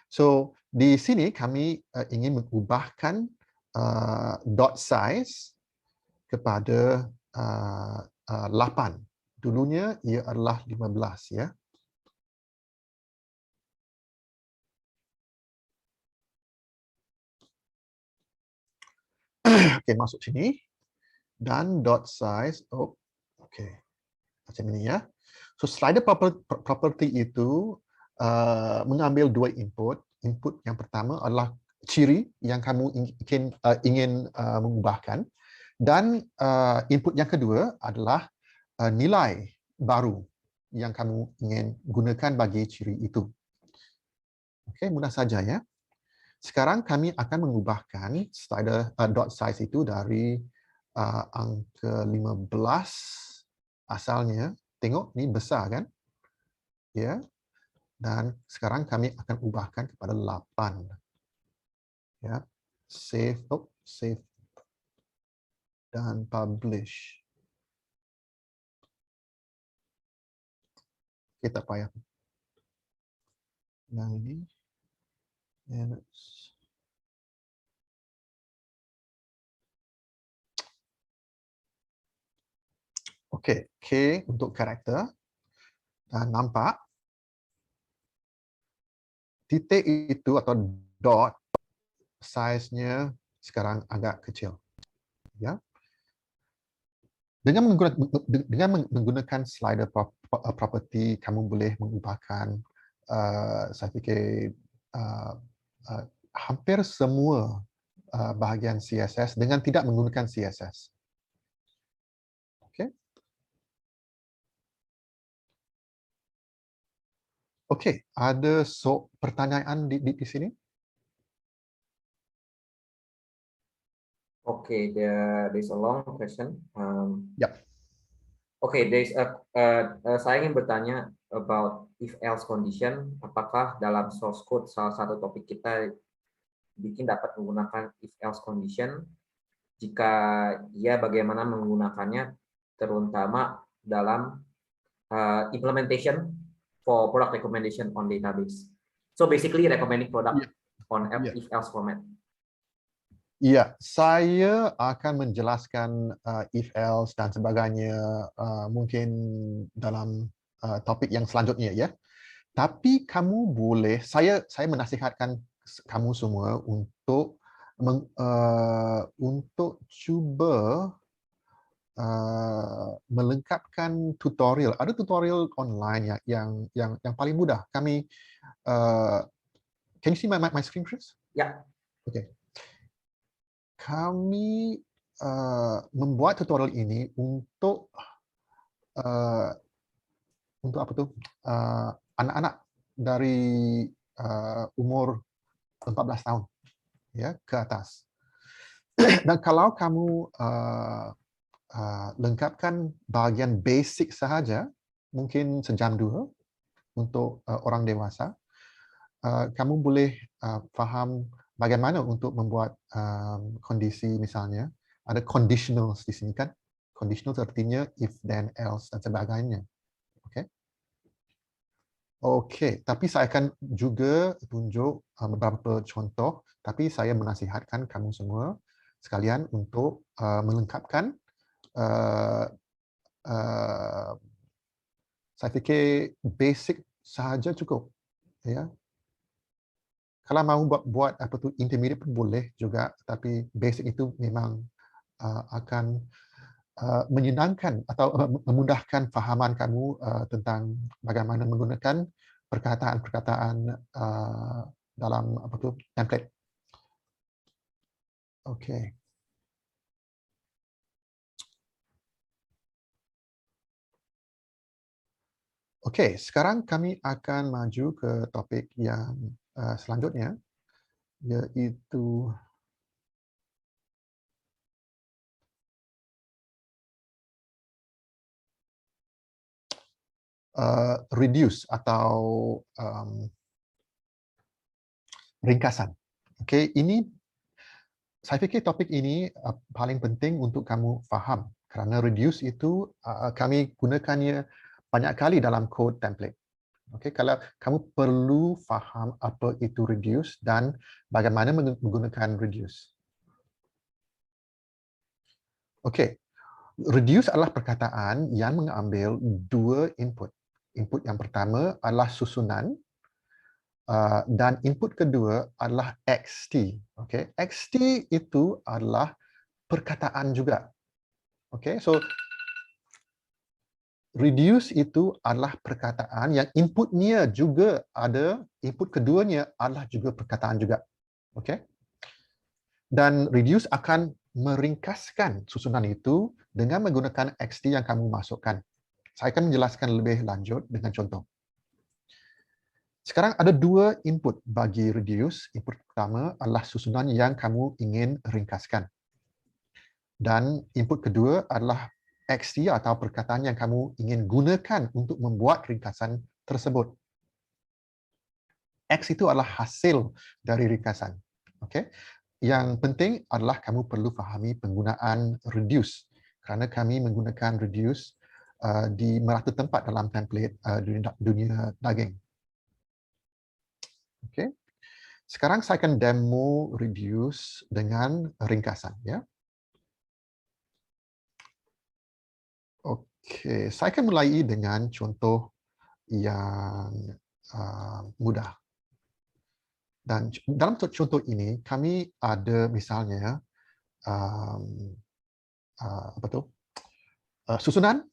So di sini kami ingin mengubahkan dot size kepada 8. Dulunya ia adalah 15, ya. Okey, masuk sini dan dot size. Okey. Macam ini, ya. So slider property itu mengambil dua input. Input yang pertama adalah ciri yang kamu ingin mengubahkan, dan input yang kedua adalah nilai baru yang kamu ingin gunakan bagi ciri itu. Okey, mudah saja, ya. Sekarang kami akan mengubahkan slider dot size itu dari angka 15 asalnya. Tengok, ni besar kan? Ya. Dan sekarang kami akan ubahkan kepada 8. Ya. Save. save dan publish. Kita payah. Yang ini. Okey, K untuk karakter. Dan nampak titik itu atau dot size-nya sekarang agak kecil. Ya. Dengan menggunakan slider property, kamu boleh mengubahkan saya fikir hampir semua bahagian CSS dengan tidak menggunakan CSS. Okey. Okey, ada pertanyaan di sini? Okay, there's a long question. Yep. Okay, saya ingin bertanya about if-else condition. Apakah dalam source code salah satu topik kita bikin dapat menggunakan if-else condition? Jika iya, bagaimana menggunakannya, terutama dalam implementation for product recommendation on database. So basically recommending product on if-else format. Ya, saya akan menjelaskan if-else dan sebagainya mungkin dalam topik yang selanjutnya ya. Tapi kamu boleh, saya menasihatkan kamu semua untuk cuba melengkapkan tutorial. Ada tutorial online yang paling mudah. Kami can you see my screen, Chris? Ya. Okay. Kami membuat tutorial ini untuk apa tu? Anak-anak dari umur 14 tahun ya ke atas. Dan kalau kamu lengkapkan bahagian basic sahaja, mungkin sejam dua untuk orang dewasa, kamu boleh faham bagaimana untuk membuat kondisi, misalnya ada conditionals di sini kan. Conditionals artinya if, then, else dan sebagainya. Okey. Okey, tapi saya akan juga tunjuk beberapa contoh, tapi saya menasihatkan kamu semua sekalian untuk melengkapkan saya fikir basic sahaja cukup ya. Kalau mahu buat apa tu intermediate pun boleh juga, tapi basic itu memang akan menyenangkan atau memudahkan fahaman kamu tentang bagaimana menggunakan perkataan-perkataan dalam apa tu template. Okey. Okey, sekarang kami akan maju ke topik yang selanjutnya, iaitu reduce atau ringkasan. Okey, ini saya fikir topik ini paling penting untuk kamu faham kerana reduce itu kami gunakannya banyak kali dalam code template. Okey, kalau kamu perlu faham apa itu reduce dan bagaimana menggunakan reduce. Okey, reduce adalah perkataan yang mengambil dua input. Input yang pertama adalah susunan dan input kedua adalah XT. Okey, XT itu adalah perkataan juga. Okey, so reduce itu adalah perkataan yang inputnya juga ada, input keduanya adalah juga perkataan juga. Okey. Dan reduce akan meringkaskan susunan itu dengan menggunakan XT yang kamu masukkan. Saya akan menjelaskan lebih lanjut dengan contoh. Sekarang ada dua input bagi reduce. Input pertama adalah susunan yang kamu ingin ringkaskan. Dan input kedua adalah XT atau perkataan yang kamu ingin gunakan untuk membuat ringkasan tersebut. X itu adalah hasil dari ringkasan. Okey. yang penting adalah kamu perlu fahami penggunaan reduce, kerana kami menggunakan reduce di merata tempat dalam template dunia daging. Okey. Sekarang saya akan demo reduce dengan ringkasan, ya. Okey, saya akan mulai dengan contoh yang mudah. Dan dalam contoh ini kami ada misalnya susunan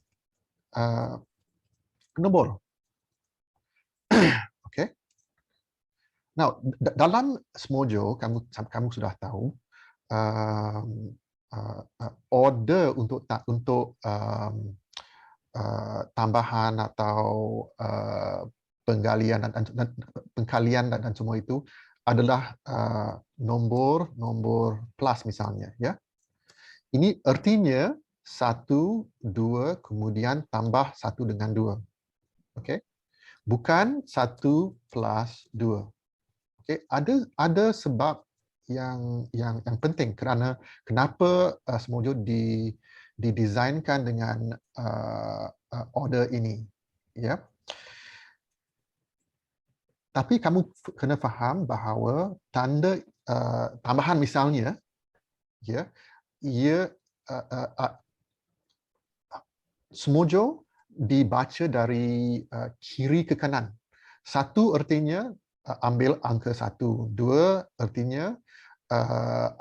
nombor. Okey. Now, dalam Smojo kamu sudah tahu order untuk tambahan atau penggalian dan pengkalian dan semua itu adalah nombor plus misalnya, ya. Ini artinya 1, 2, kemudian tambah 1 dengan 2. Okey. Bukan 1 plus 2. Okey, ada sebab yang penting kerana kenapa Smojo didesainkan dengan order ini, ya. Tapi kamu kena faham bahawa tanda tambahan misalnya, ya, ia Smojo dibaca dari kiri ke kanan. 1 artinya ambil angka 1, 2 artinya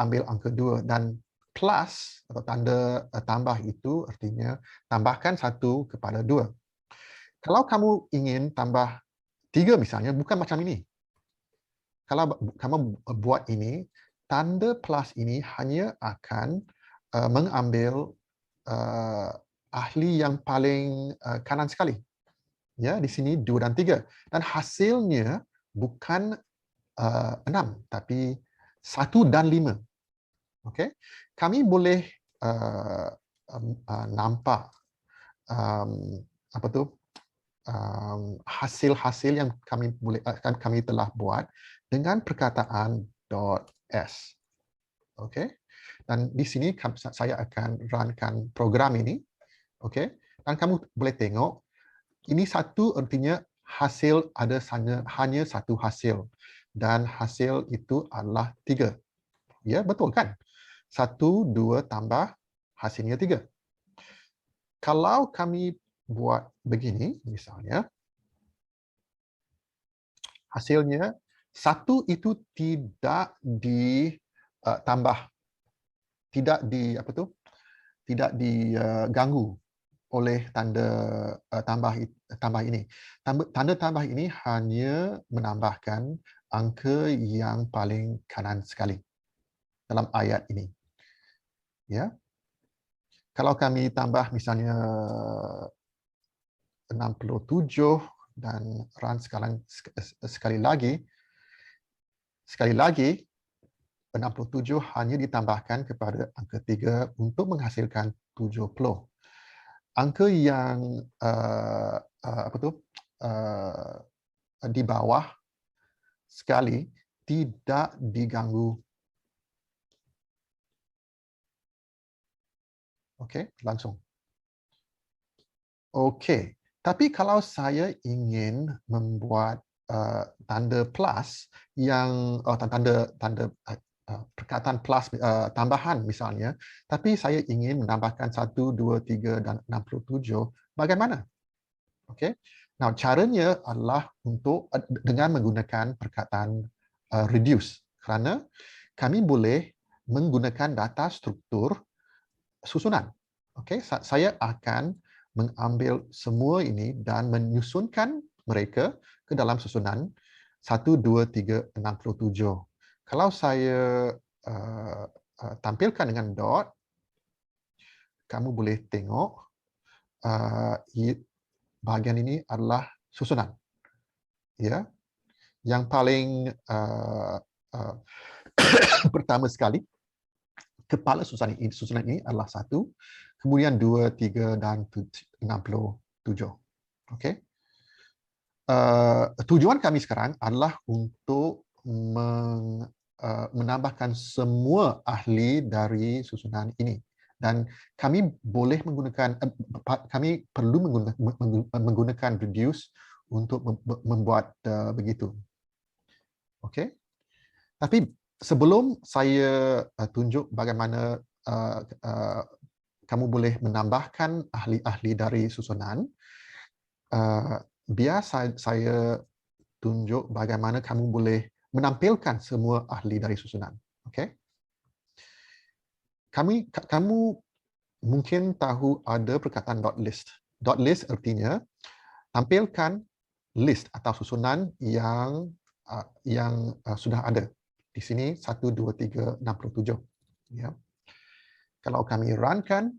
ambil angka 2, dan plus atau tanda tambah itu artinya tambahkan 1 kepada 2. Kalau kamu ingin tambah 3 misalnya, bukan macam ini. Kalau kamu buat ini, tanda plus ini hanya akan mengambil ahli yang paling kanan sekali. Ya, di sini 2 dan 3. Dan hasilnya bukan 6, tapi 1 dan 5. Okey. Kami boleh nampak hasil-hasil yang kami telah buat dengan perkataan .s. Okey. Dan di sini saya akan runkan program ini. Okey. Dan kamu boleh tengok ini 1 artinya hasil ada hanya 1 hasil, dan hasil itu adalah 3. Ya, betul kan? 1, 2 tambah hasilnya 3. Kalau kami buat begini misalnya, hasilnya 1 itu tidak ditambah, tidak diganggu oleh tanda tambah ini. Tanda tambah ini hanya menambahkan angka yang paling kanan sekali dalam ayat ini. Ya. Kalau kami tambah misalnya 67 dan run sekali lagi 67 hanya ditambahkan kepada angka 3 untuk menghasilkan 70. Angka yang di bawah sekali tidak diganggu. Okey, langsung. Okey, tapi kalau saya ingin membuat tanda plus yang tanda perkataan plus tambahan misalnya, tapi saya ingin menambahkan 1, 2, 3 dan 67, bagaimana? Okey. Nah, caranya adalah dengan menggunakan perkataan reduce, kerana kami boleh menggunakan data struktur susunan. Okey, saya akan mengambil semua ini dan menyusunkan mereka ke dalam susunan 1, 2, 3, 67. Kalau saya tampilkan dengan dot, kamu boleh tengok bahagian ini adalah susunan. Ya, yang paling pertama sekali, kepala susunan ini adalah 1, kemudian 2, 3 dan 67. Okey. Tujuan kami sekarang adalah untuk menambahkan semua ahli dari susunan ini, dan kami boleh menggunakan kami perlu menggunakan reduce untuk membuat begitu. Okey. Tapi sebelum saya tunjuk bagaimana kamu boleh menambahkan ahli-ahli dari susunan, biar saya tunjuk bagaimana kamu boleh menampilkan semua ahli dari susunan. Okey. Kamu mungkin tahu ada perkataan .list. .list artinya tampilkan list atau susunan yang sudah ada. Di sini 1, 2, 3, 67. Ya. Kalau kami runkan,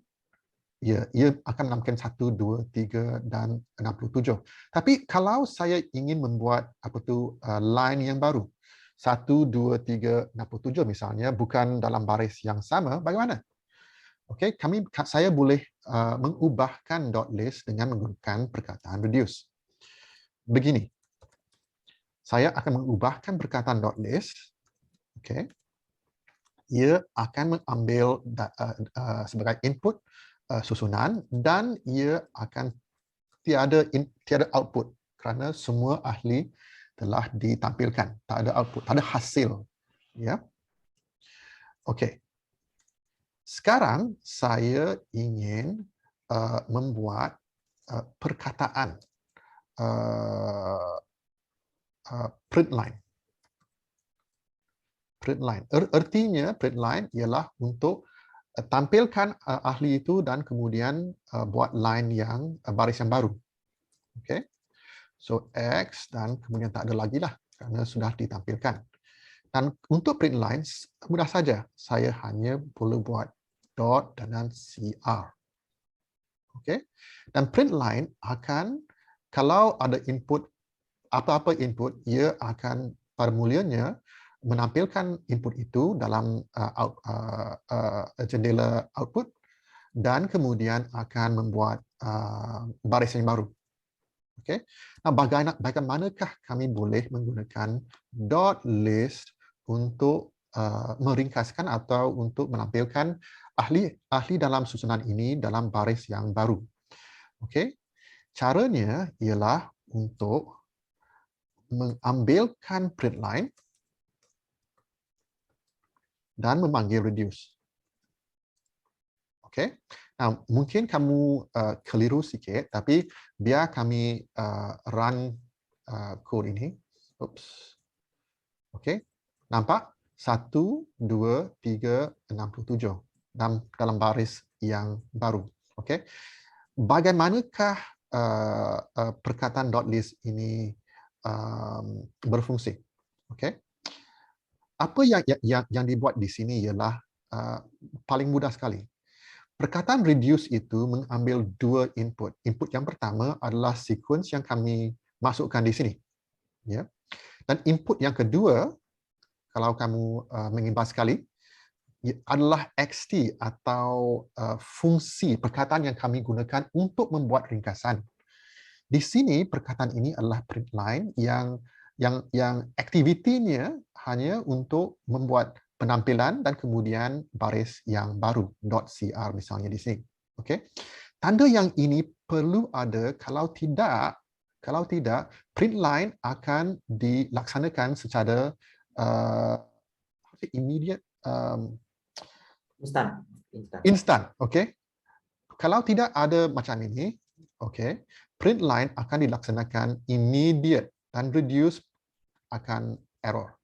ia akan menampilkan 1, 2, 3 dan 67. Tapi kalau saya ingin membuat line yang baru, 1, 2, 3, 67 misalnya, bukan dalam baris yang sama, bagaimana? Okey, saya boleh mengubahkan .list dengan menggunakan perkataan reduce. Begini. Saya akan mengubahkan perkataan .list. Okey. Ia akan mengambil sebagai input susunan, dan ia akan tiada output kerana semua ahli telah ditampilkan. Tak ada output, tak ada hasil. Ya. Okey. Sekarang saya ingin membuat perkataan print line. Print line. Artinya print line ialah untuk tampilkan ahli itu dan kemudian buat line yang baris yang baru. Okey. So X dan kemudian tak ada lagi lah kerana sudah ditampilkan. Dan untuk print lines mudah saja. Saya hanya boleh buat dot dan CR. Okey. Dan print line akan, kalau ada input, apa-apa input, ia akan pada mulanya menampilkan input itu dalam jendela output, dan kemudian akan membuat baris yang baru. Okey. Nah, bagaimanakah kami boleh menggunakan .list untuk meringkaskan atau untuk menampilkan ahli dalam susunan ini dalam baris yang baru? Okey. Caranya ialah untuk mengambilkan print line dan memanggil reduce. Okey. Nah, mungkin kamu keliru sikit, tapi biar kami run kod ini. Oops. Okey. Nampak? 1, 2, 3, 67 dalam baris yang baru. Okey. Bagaimanakah perkataan .list ini berfungsi? Okey. Apa yang dibuat di sini ialah paling mudah sekali. Perkataan reduce itu mengambil dua input. Input yang pertama adalah sequence yang kami masukkan di sini. Ya. Dan input yang kedua, kalau kamu mengimbas sekali, adalah XT atau fungsi perkataan yang kami gunakan untuk membuat ringkasan. Di sini perkataan ini adalah print line yang aktivitinya hanya untuk membuat penampilan dan kemudian baris yang baru .cr misalnya di sini. Okey. Tanda yang ini perlu ada, kalau tidak print line akan dilaksanakan secara immediate, instan. Okey. Kalau tidak ada macam ini, okey, print line akan dilaksanakan immediate dan reduce akan error.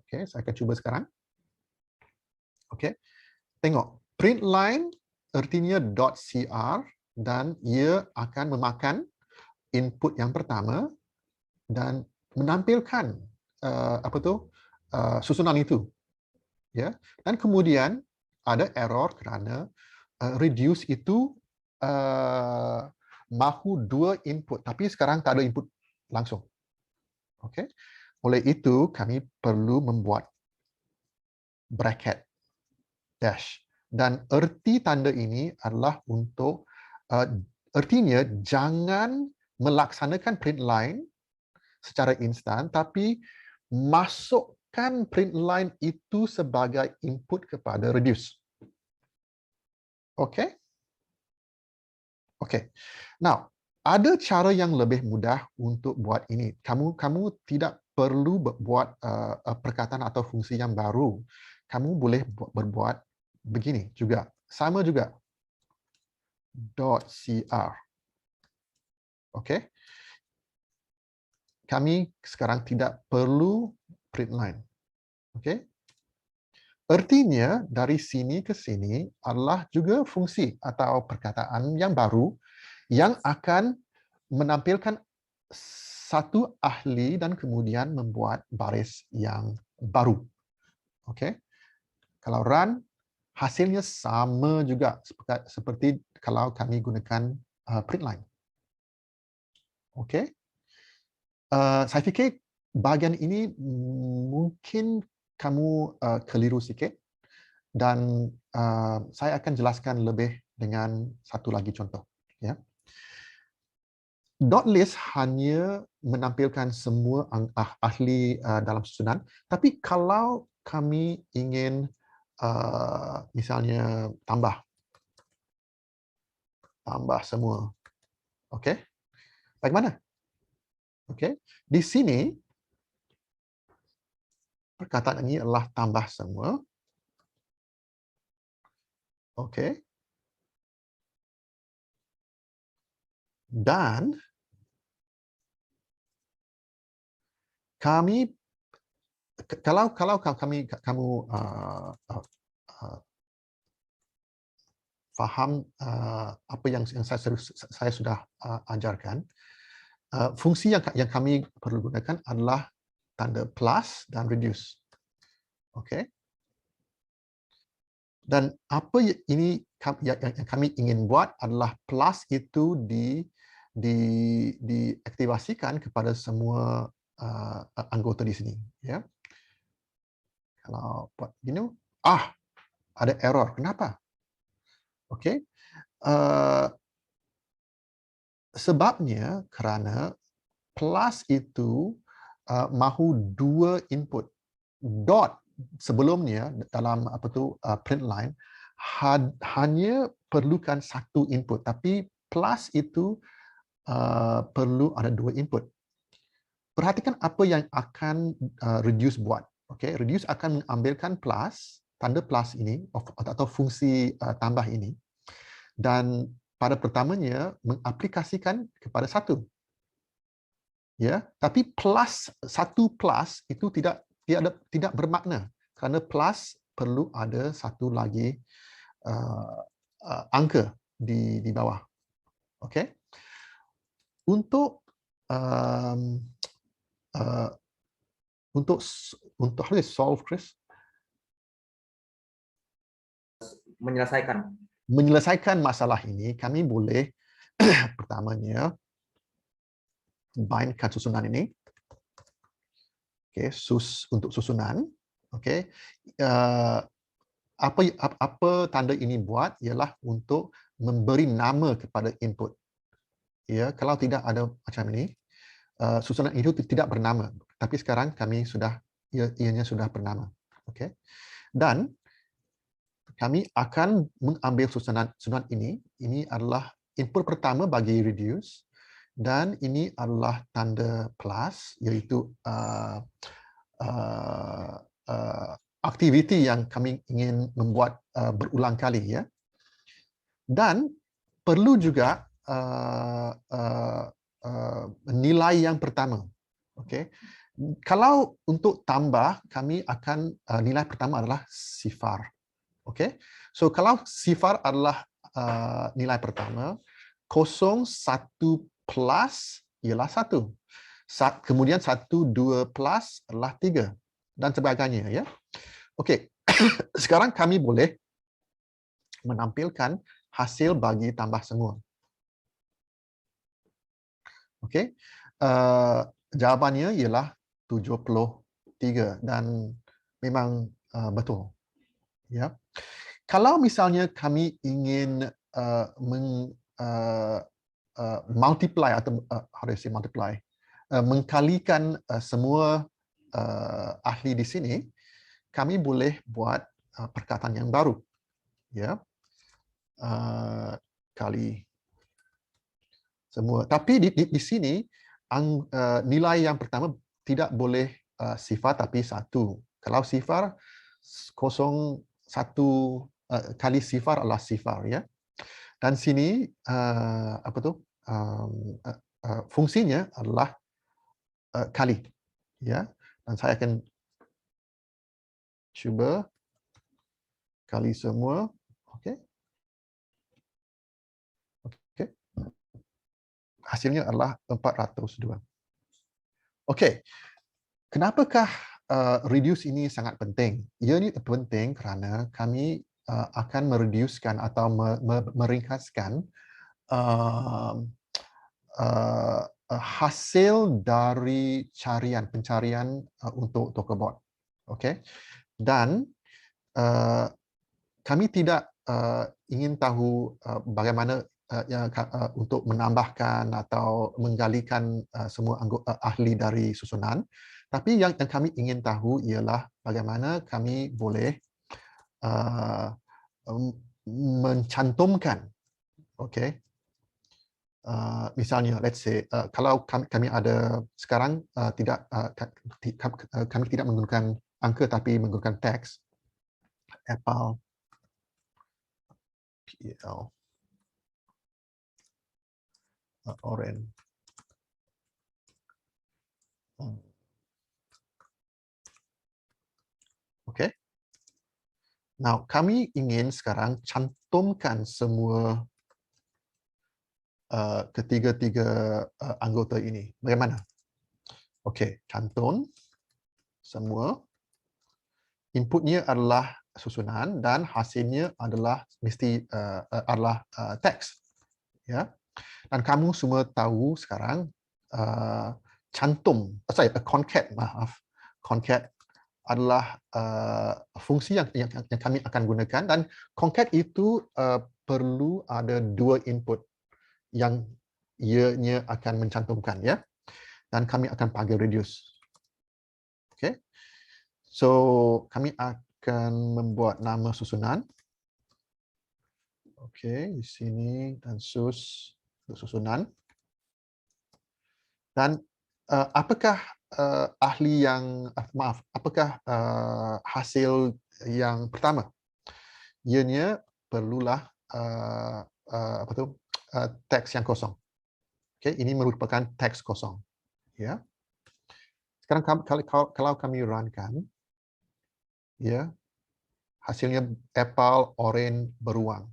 Okey, saya akan cuba sekarang. Okey. Tengok, print line artinya .cr dan ia akan memakan input yang pertama dan menampilkan susunan itu. Ya. Dan kemudian ada error kerana reduce itu mahu dua input, tapi sekarang tak ada input langsung. Okey. Oleh itu kami perlu membuat bracket dash, dan erti tanda ini adalah untuk artinya jangan melaksanakan print line secara instan, tapi masuk gunakan print line itu sebagai input kepada reduce. Okay? Okay. Now, ada cara yang lebih mudah untuk buat ini. Kamu tidak perlu buat perkataan atau fungsi yang baru. Kamu boleh berbuat begini juga. Sama juga. .cr. Okay? Kami sekarang tidak perlu print line. Okay? Artinya, dari sini ke sini adalah juga fungsi atau perkataan yang baru yang akan menampilkan satu ahli dan kemudian membuat baris yang baru. Okay? Kalau run, hasilnya sama juga seperti kalau kami gunakan print line. Okay? Saya fikir bahagian ini mungkin kamu keliru sikit dan saya akan jelaskan lebih dengan satu lagi contoh. Ya. .list hanya menampilkan semua ahli dalam susunan, tapi kalau kami ingin misalnya tambah semua, okey? Bagaimana? Okey, di sini perkataan ini adalah tambah semua. Okey. Dan kami kalau kamu faham apa yang saya sudah ajarkan, fungsi yang kami perlu gunakan adalah tanda plus dan reduce. Okey. Dan apa ini yang kami ingin buat adalah plus itu diaktifasikan kepada semua anggota di sini. Ya. Kalau buat gini, ada error. Kenapa? Okey. Sebabnya kerana plus itu mahu dua input. Dot sebelumnya dalam print line hanya perlukan satu input, tapi plus itu perlu ada dua input. Perhatikan apa yang akan reduce buat. Okay, reduce akan mengambilkan plus, tanda plus ini atau fungsi tambah ini, dan pada pertamanya mengaplikasikan kepada satu. Ya, tapi satu plus itu tidak bermakna kerana plus perlu ada satu lagi angka di bawah. Okey. Untuk how to solve, Chris? Menyelesaikan masalah ini, kami boleh pertamanya bindkan susunan ini. Okey, untuk susunan. Okey. Apa tanda ini buat ialah untuk memberi nama kepada input. Ya, kalau tidak ada macam ini, susunan itu tidak bernama. Tapi sekarang kami ianya sudah bernama. Okey. Dan kami akan mengambil susunan ini. Ini adalah input pertama bagi reduce, dan ini adalah tanda plus, iaitu aktiviti yang kami ingin membuat berulang kali, ya. Dan perlu juga nilai yang pertama. Okey. Kalau untuk tambah, kami akan nilai pertama adalah sifar. Okey. So kalau sifar adalah nilai pertama, 0, 1 plus ialah 1. Kemudian 1, 2 plus adalah 3 dan sebagainya, ya. Okey. Sekarang kami boleh menampilkan hasil bagi tambah semua. Okey. Jawapannya ialah 73 dan memang betul. Ya. Kalau misalnya kami ingin multiply atau mengkalikan semua ahli di sini, kami boleh buat perkataan yang baru, ya, kali semua. Tapi di sini nilai yang pertama tidak boleh sifar tapi 1. Kalau sifar 0, 1 kali sifar adalah sifar, ya. Dan sini fungsinya adalah kali, ya. Dan saya akan cuba kali semua, okey. Okey. Hasilnya adalah 402. Okey. Kenapakah reduce ini sangat penting? Ia ini penting kerana kami akan mereducekan atau meringkaskan hasil dari pencarian untuk Tokebot. Okey. Dan kami tidak ingin tahu bagaimana untuk menambahkan atau menggalikan semua ahli dari susunan. Tapi yang kami ingin tahu ialah bagaimana kami boleh mencantumkan, okey. Misalnya, let's say, kalau kami ada sekarang kami tidak menggunakan angka tapi menggunakan teks, Apple, PL, orange. Okey. Now, kami ingin sekarang cantumkan semua ketiga-tiga anggota ini. Bagaimana? Okey, cantum semua. Inputnya adalah susunan dan hasilnya adalah mesti adalah teks. Ya. Dan kamu semua tahu sekarang concat, concat adalah fungsi yang kami akan gunakan, dan concat itu perlu ada 2 input yang ianya akan mencantumkan, ya. Dan kami akan panggil reduce. Okey. So kami akan membuat nama susunan. Okey, di sini dan susunan. Dan apakah apakah hasil yang pertama? Ianya perlulah teks yang kosong. Okey, ini merupakan teks kosong, ya. Sekarang kalau kami runkan, ya, hasilnya apple, orange, beruang.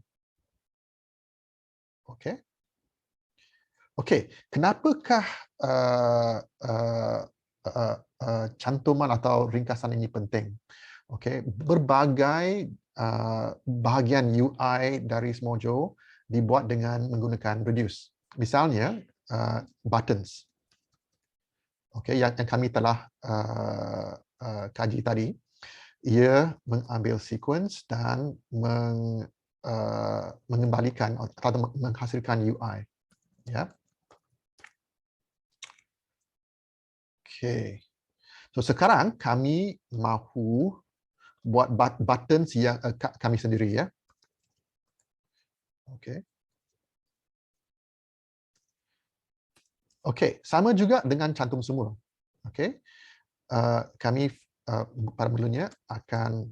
Okey. Okey, kenapakah cantuman atau ringkasan ini penting? Okey, berbagai bahagian UI dari Smojo dibuat dengan menggunakan reduce. Misalnya buttons. Okey, yang kami telah kaji tadi, ia mengambil sequence dan mengembalikan atau menghasilkan UI, ya. Okey. So sekarang kami mahu buat buttons yang kami sendiri, ya. Okey. Okey, sama juga dengan cantum semua. Okey. Kami pada mulanya akan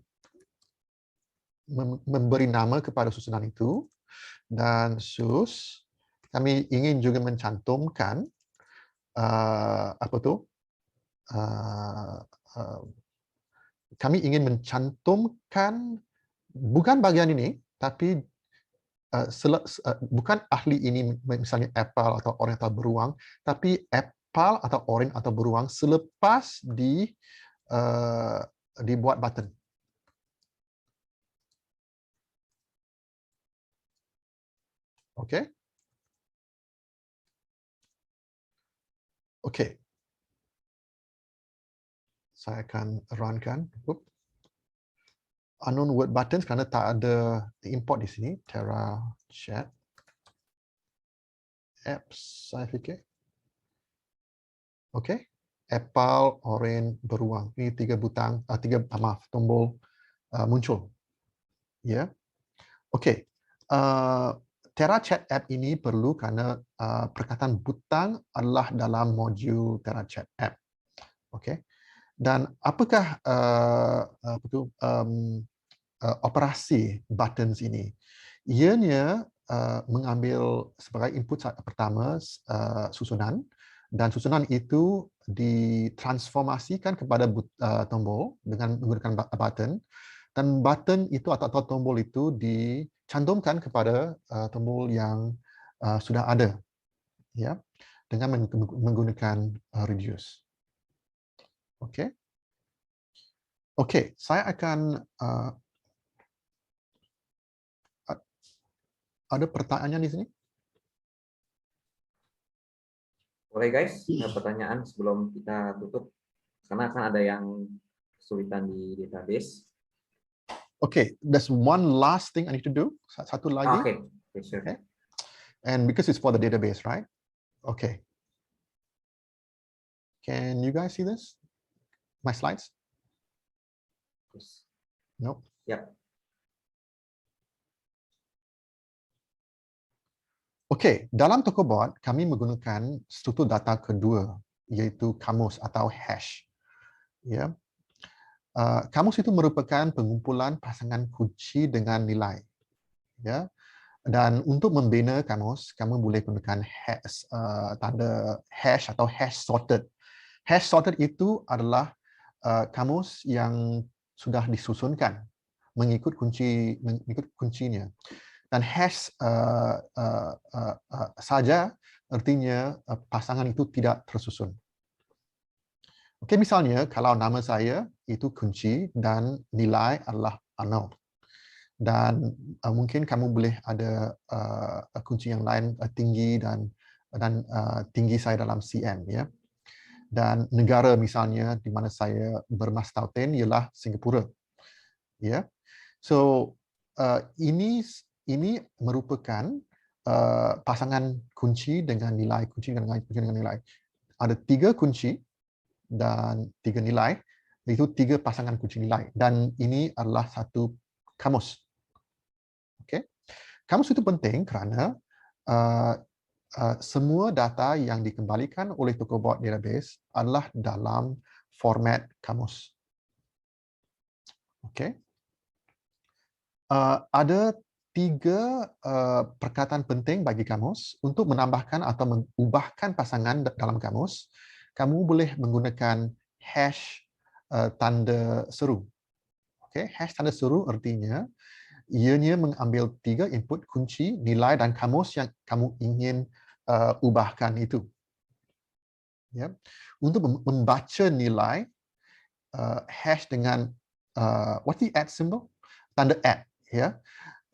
memberi nama kepada susunan itu, dan kami ingin juga mencantumkan kami ingin mencantumkan bukan bagian ini, tapi bukan ahli ini, misalnya apple atau orange atau beruang, tapi apple atau orange atau beruang selepas dibuat button. Okey. Okey. Saya akan runkan. Unknown word buttons kerana tak ada import di sini. Terra chat apps, saya fikir. Okey. apple, orange, beruang. Ini tombol muncul. Ya. Okey. TeraChat app ini perlu kerana perkataan butang adalah dalam modul TeraChat app. Okey. Dan apakah operasi buttons ini? Ianya mengambil sebagai input pertama susunan, dan susunan itu ditransformasikan kepada tombol dengan menggunakan button, dan button itu atau tombol itu dicantumkan kepada tombol yang sudah ada, ya, dengan menggunakan reduce. Okey. Okey, saya akan ada pertanyaan di sini? Boleh guys, ada pertanyaan sebelum kita tutup? Karena akan ada yang kesulitan di database. Okay, there's one last thing I need to do. Satu lagi. Okay, sure. Okay. And because it's for the database, right? Okay. Can you guys see this? My slides? No. Yep. Okey, dalam Tokobot kami menggunakan struktur data kedua, iaitu kamus atau hash. Ya. Kamus itu merupakan pengumpulan pasangan kunci dengan nilai. Ya. Dan untuk membina kamus, kamu boleh gunakan tanda hash atau hash sorted. Hash sorted itu adalah kamus yang sudah disusunkan mengikut kuncinya. Dan hash saja artinya pasangan itu tidak tersusun. Okey, misalnya kalau nama saya itu kunci dan nilai adalah 0. Dan mungkin kamu boleh ada kunci yang lain tinggi dan tinggi saya dalam cm, ya. Dan negara misalnya di mana saya bermastautin ialah Singapura, ya. So ini merupakan pasangan kunci dengan nilai, kunci dengan nilai. Ada 3 kunci dan 3 nilai, itu 3 pasangan kunci nilai, dan ini adalah satu kamus. Okey. Kamus itu penting kerana semua data yang dikembalikan oleh Tokobot database adalah dalam format kamus. Okey. Ada 3 perkataan penting bagi kamus. Untuk menambahkan atau mengubahkan pasangan dalam kamus, kamu boleh menggunakan hash tanda seru. Okey, hash tanda seru artinya ianya mengambil 3 input kunci, nilai dan kamus yang kamu ingin ubahkan itu. Ya. Untuk membaca nilai, hash dengan what's the add symbol? Tanda add, ya.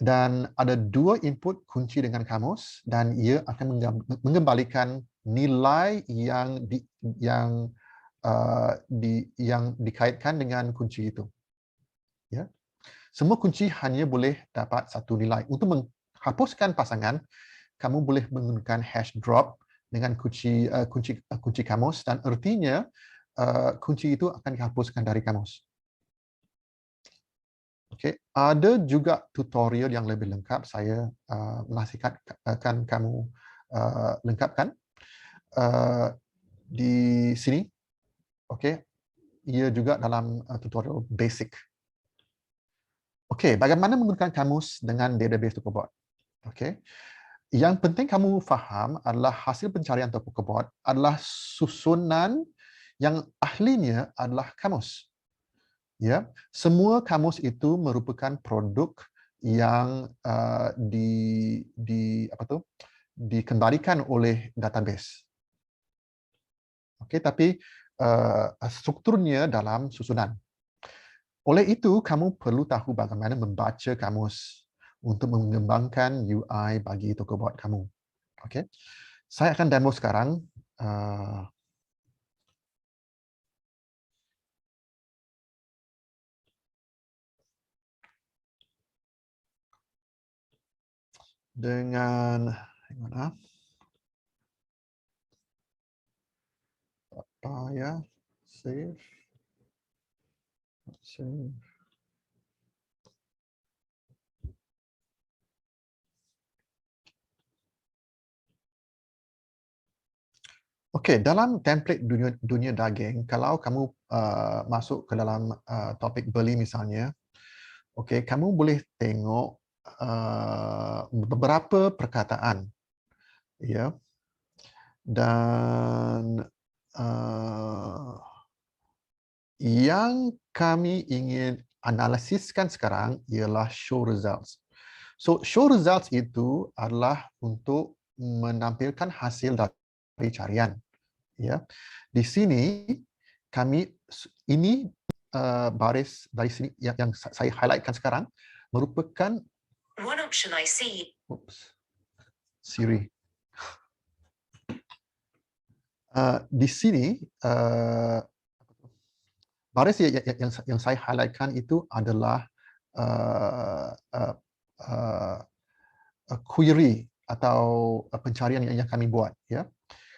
Dan ada 2 input kunci dengan kamus, dan ia akan mengembalikan nilai yang dikaitkan dengan kunci itu. Ya. Semua kunci hanya boleh dapat satu nilai. Untuk menghapuskan pasangan, kamu boleh menggunakan hash drop dengan kunci kamus, dan artinya kunci itu akan dihapuskan dari kamus. Okey, ada juga tutorial yang lebih lengkap, saya nasihatkan kamu lengkapkan di sini. Okey, ia juga dalam tutorial basic. Okey, bagaimana menggunakan kamus dengan database Tokobot? Okey. Yang penting kamu faham adalah hasil pencarian Tokobot adalah susunan yang ahlinya adalah kamus. Ya, semua kamus itu merupakan produk yang dikembalikan oleh database. Okey, tapi strukturnya dalam susunan. Oleh itu, kamu perlu tahu bagaimana membaca kamus untuk mengembangkan UI bagi Tokobot kamu. Okey. Saya akan demo sekarang. Dengan Payah save. Save. Okey, dalam template dunia daging, kalau kamu masuk ke dalam topik beli misalnya, okey, kamu boleh tengok beberapa perkataan, ya, dan yang kami ingin analisiskan sekarang ialah show results. So, show results itu adalah untuk menampilkan hasil dari carian. Ya, di sini kami ini baris dari sini yang saya highlightkan sekarang merupakan one option I see. Oops, Siri. Di sini baris yang saya highlightkan itu adalah query atau pencarian yang kami buat. Ya.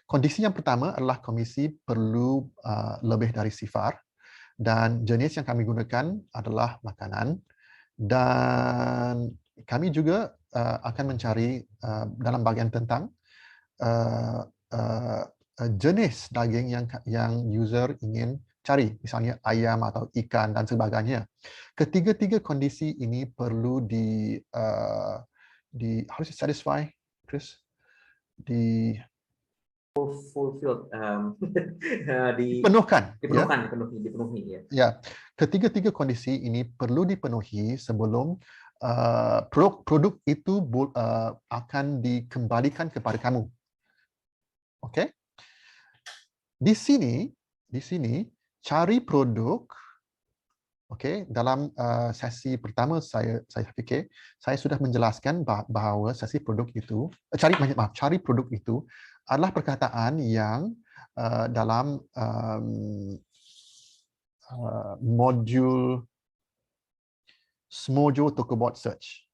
Kondisi yang pertama adalah komisi perlu lebih dari sifar dan jenis yang kami gunakan adalah makanan dan kami juga akan mencari dalam bahagian tentang jenis daging yang user ingin cari, misalnya ayam atau ikan dan sebagainya. Ketiga-tiga kondisi ini perlu harus satisfy, Chris, fulfilled dipenuhkan, dipenuhi ya. Ya, ketiga-tiga kondisi ini perlu dipenuhi sebelum produk itu akan dikembalikan kepada kamu. Okey. Di sini cari produk. Okey, dalam sesi pertama saya fikir saya sudah menjelaskan bahawa sesi produk itu cari produk itu adalah perkataan yang dalam modul Smojo Tokobot Search.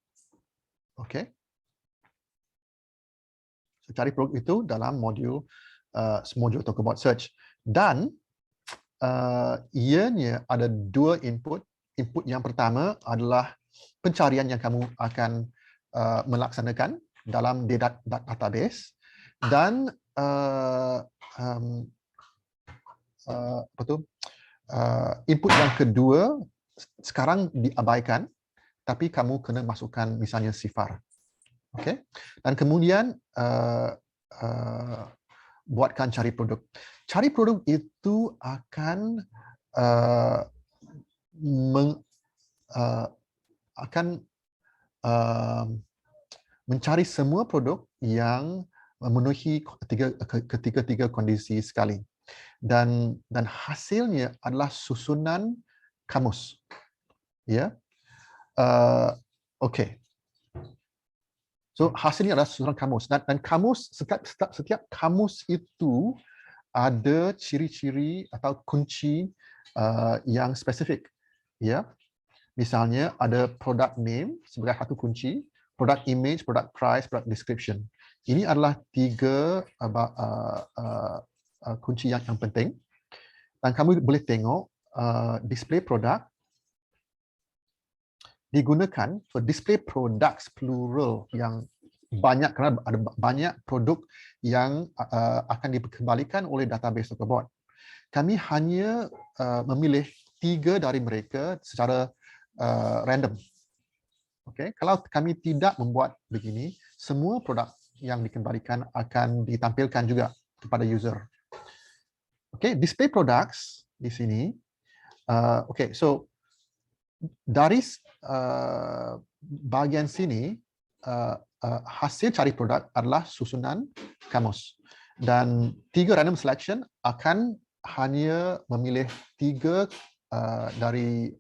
Okey. So, cari produk itu dalam modul Smojo Tokobot Search dan ianya ada dua input. Input yang pertama adalah pencarian yang kamu akan melaksanakan dalam database dan input yang kedua sekarang diabaikan tapi kamu kena masukkan misalnya sifar. Okey. Dan kemudian buatkan cari produk. Cari produk itu akan mencari semua produk yang memenuhi ketiga-tiga kondisi sekali. Dan hasilnya adalah susunan kamus. Ya. Okey. So hasilnya adalah susunan kamus dan kamus setiap kamus itu ada ciri-ciri atau kunci yang spesifik. Ya. Misalnya ada product name sebagai satu kunci, product image, product price, product description. Ini adalah tiga kunci yang penting. Dan kamu boleh tengok display product digunakan for display products plural yang banyak kerana ada banyak produk yang akan dikembalikan oleh database Tokobot. Kami hanya memilih 3 dari mereka secara random. Okay. Kalau kami tidak membuat begini, semua produk yang dikembalikan akan ditampilkan juga kepada user. Okay. Display products di sini. Okay. So dari bahagian sini hasil cari produk adalah susunan kamus dan 3 random selection akan hanya memilih 3 dari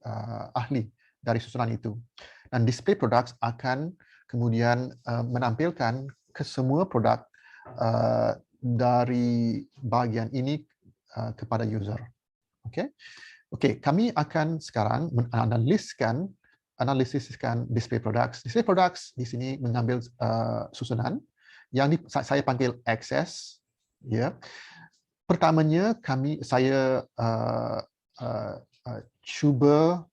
ahli dari susunan itu dan display products akan kemudian menampilkan ke semua produk dari bahagian ini kepada user. Okay. Okey, kami akan sekarang menganalisiskan display products. Display products di sini mengambil susunan yang saya panggil access, ya. pertamanya saya cuba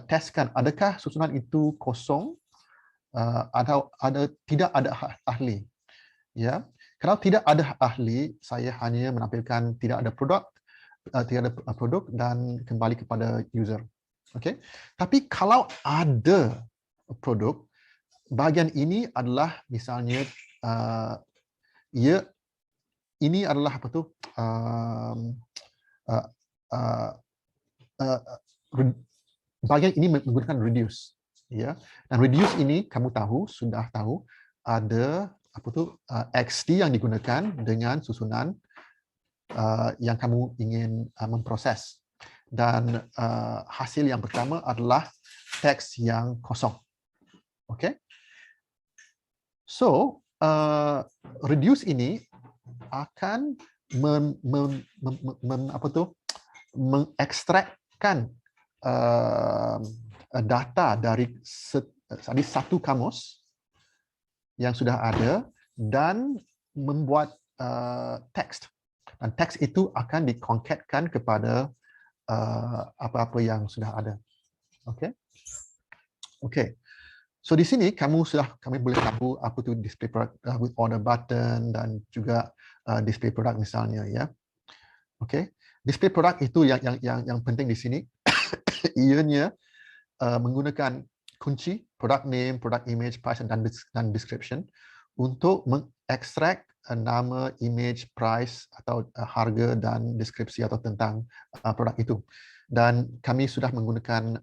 testkan adakah susunan itu kosong atau tidak ada ahli. Ya, kalau tidak ada ahli, saya hanya menampilkan tidak ada produk dan kembali kepada user. Okey. Tapi kalau ada produk, bahagian ini adalah misalnya ini adalah bahagian ini menggunakan reduce, ya. Dan reduce ini kamu sudah tahu ada XT yang digunakan dengan susunan yang kamu ingin memproses. Dan hasil yang pertama adalah teks yang kosong. Okay. So reduce ini akan mengekstrakkan data dari satu kamus yang sudah ada dan membuat teks. Dan teks itu akan dikonketkan kepada apa-apa yang sudah ada. Okay. Okay. So di sini kami boleh tahu apa itu display product with order button dan juga display product misalnya, ya. Okay. Display product itu yang penting di sini. Ianya menggunakan kunci product name, product image, price dan description untuk mengekstrak nama, image, price atau harga dan deskripsi atau tentang produk itu. Dan kami sudah menggunakan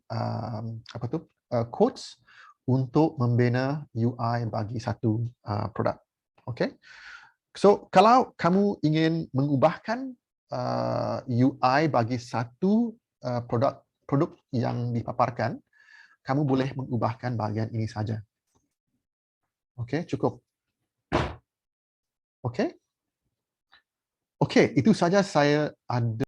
quotes untuk membina UI bagi satu produk. Okay. So kalau kamu ingin mengubahkan UI bagi satu produk yang dipaparkan, kamu boleh mengubahkan bahagian ini saja. Okey, cukup. Okey. Okey, itu saja saya ada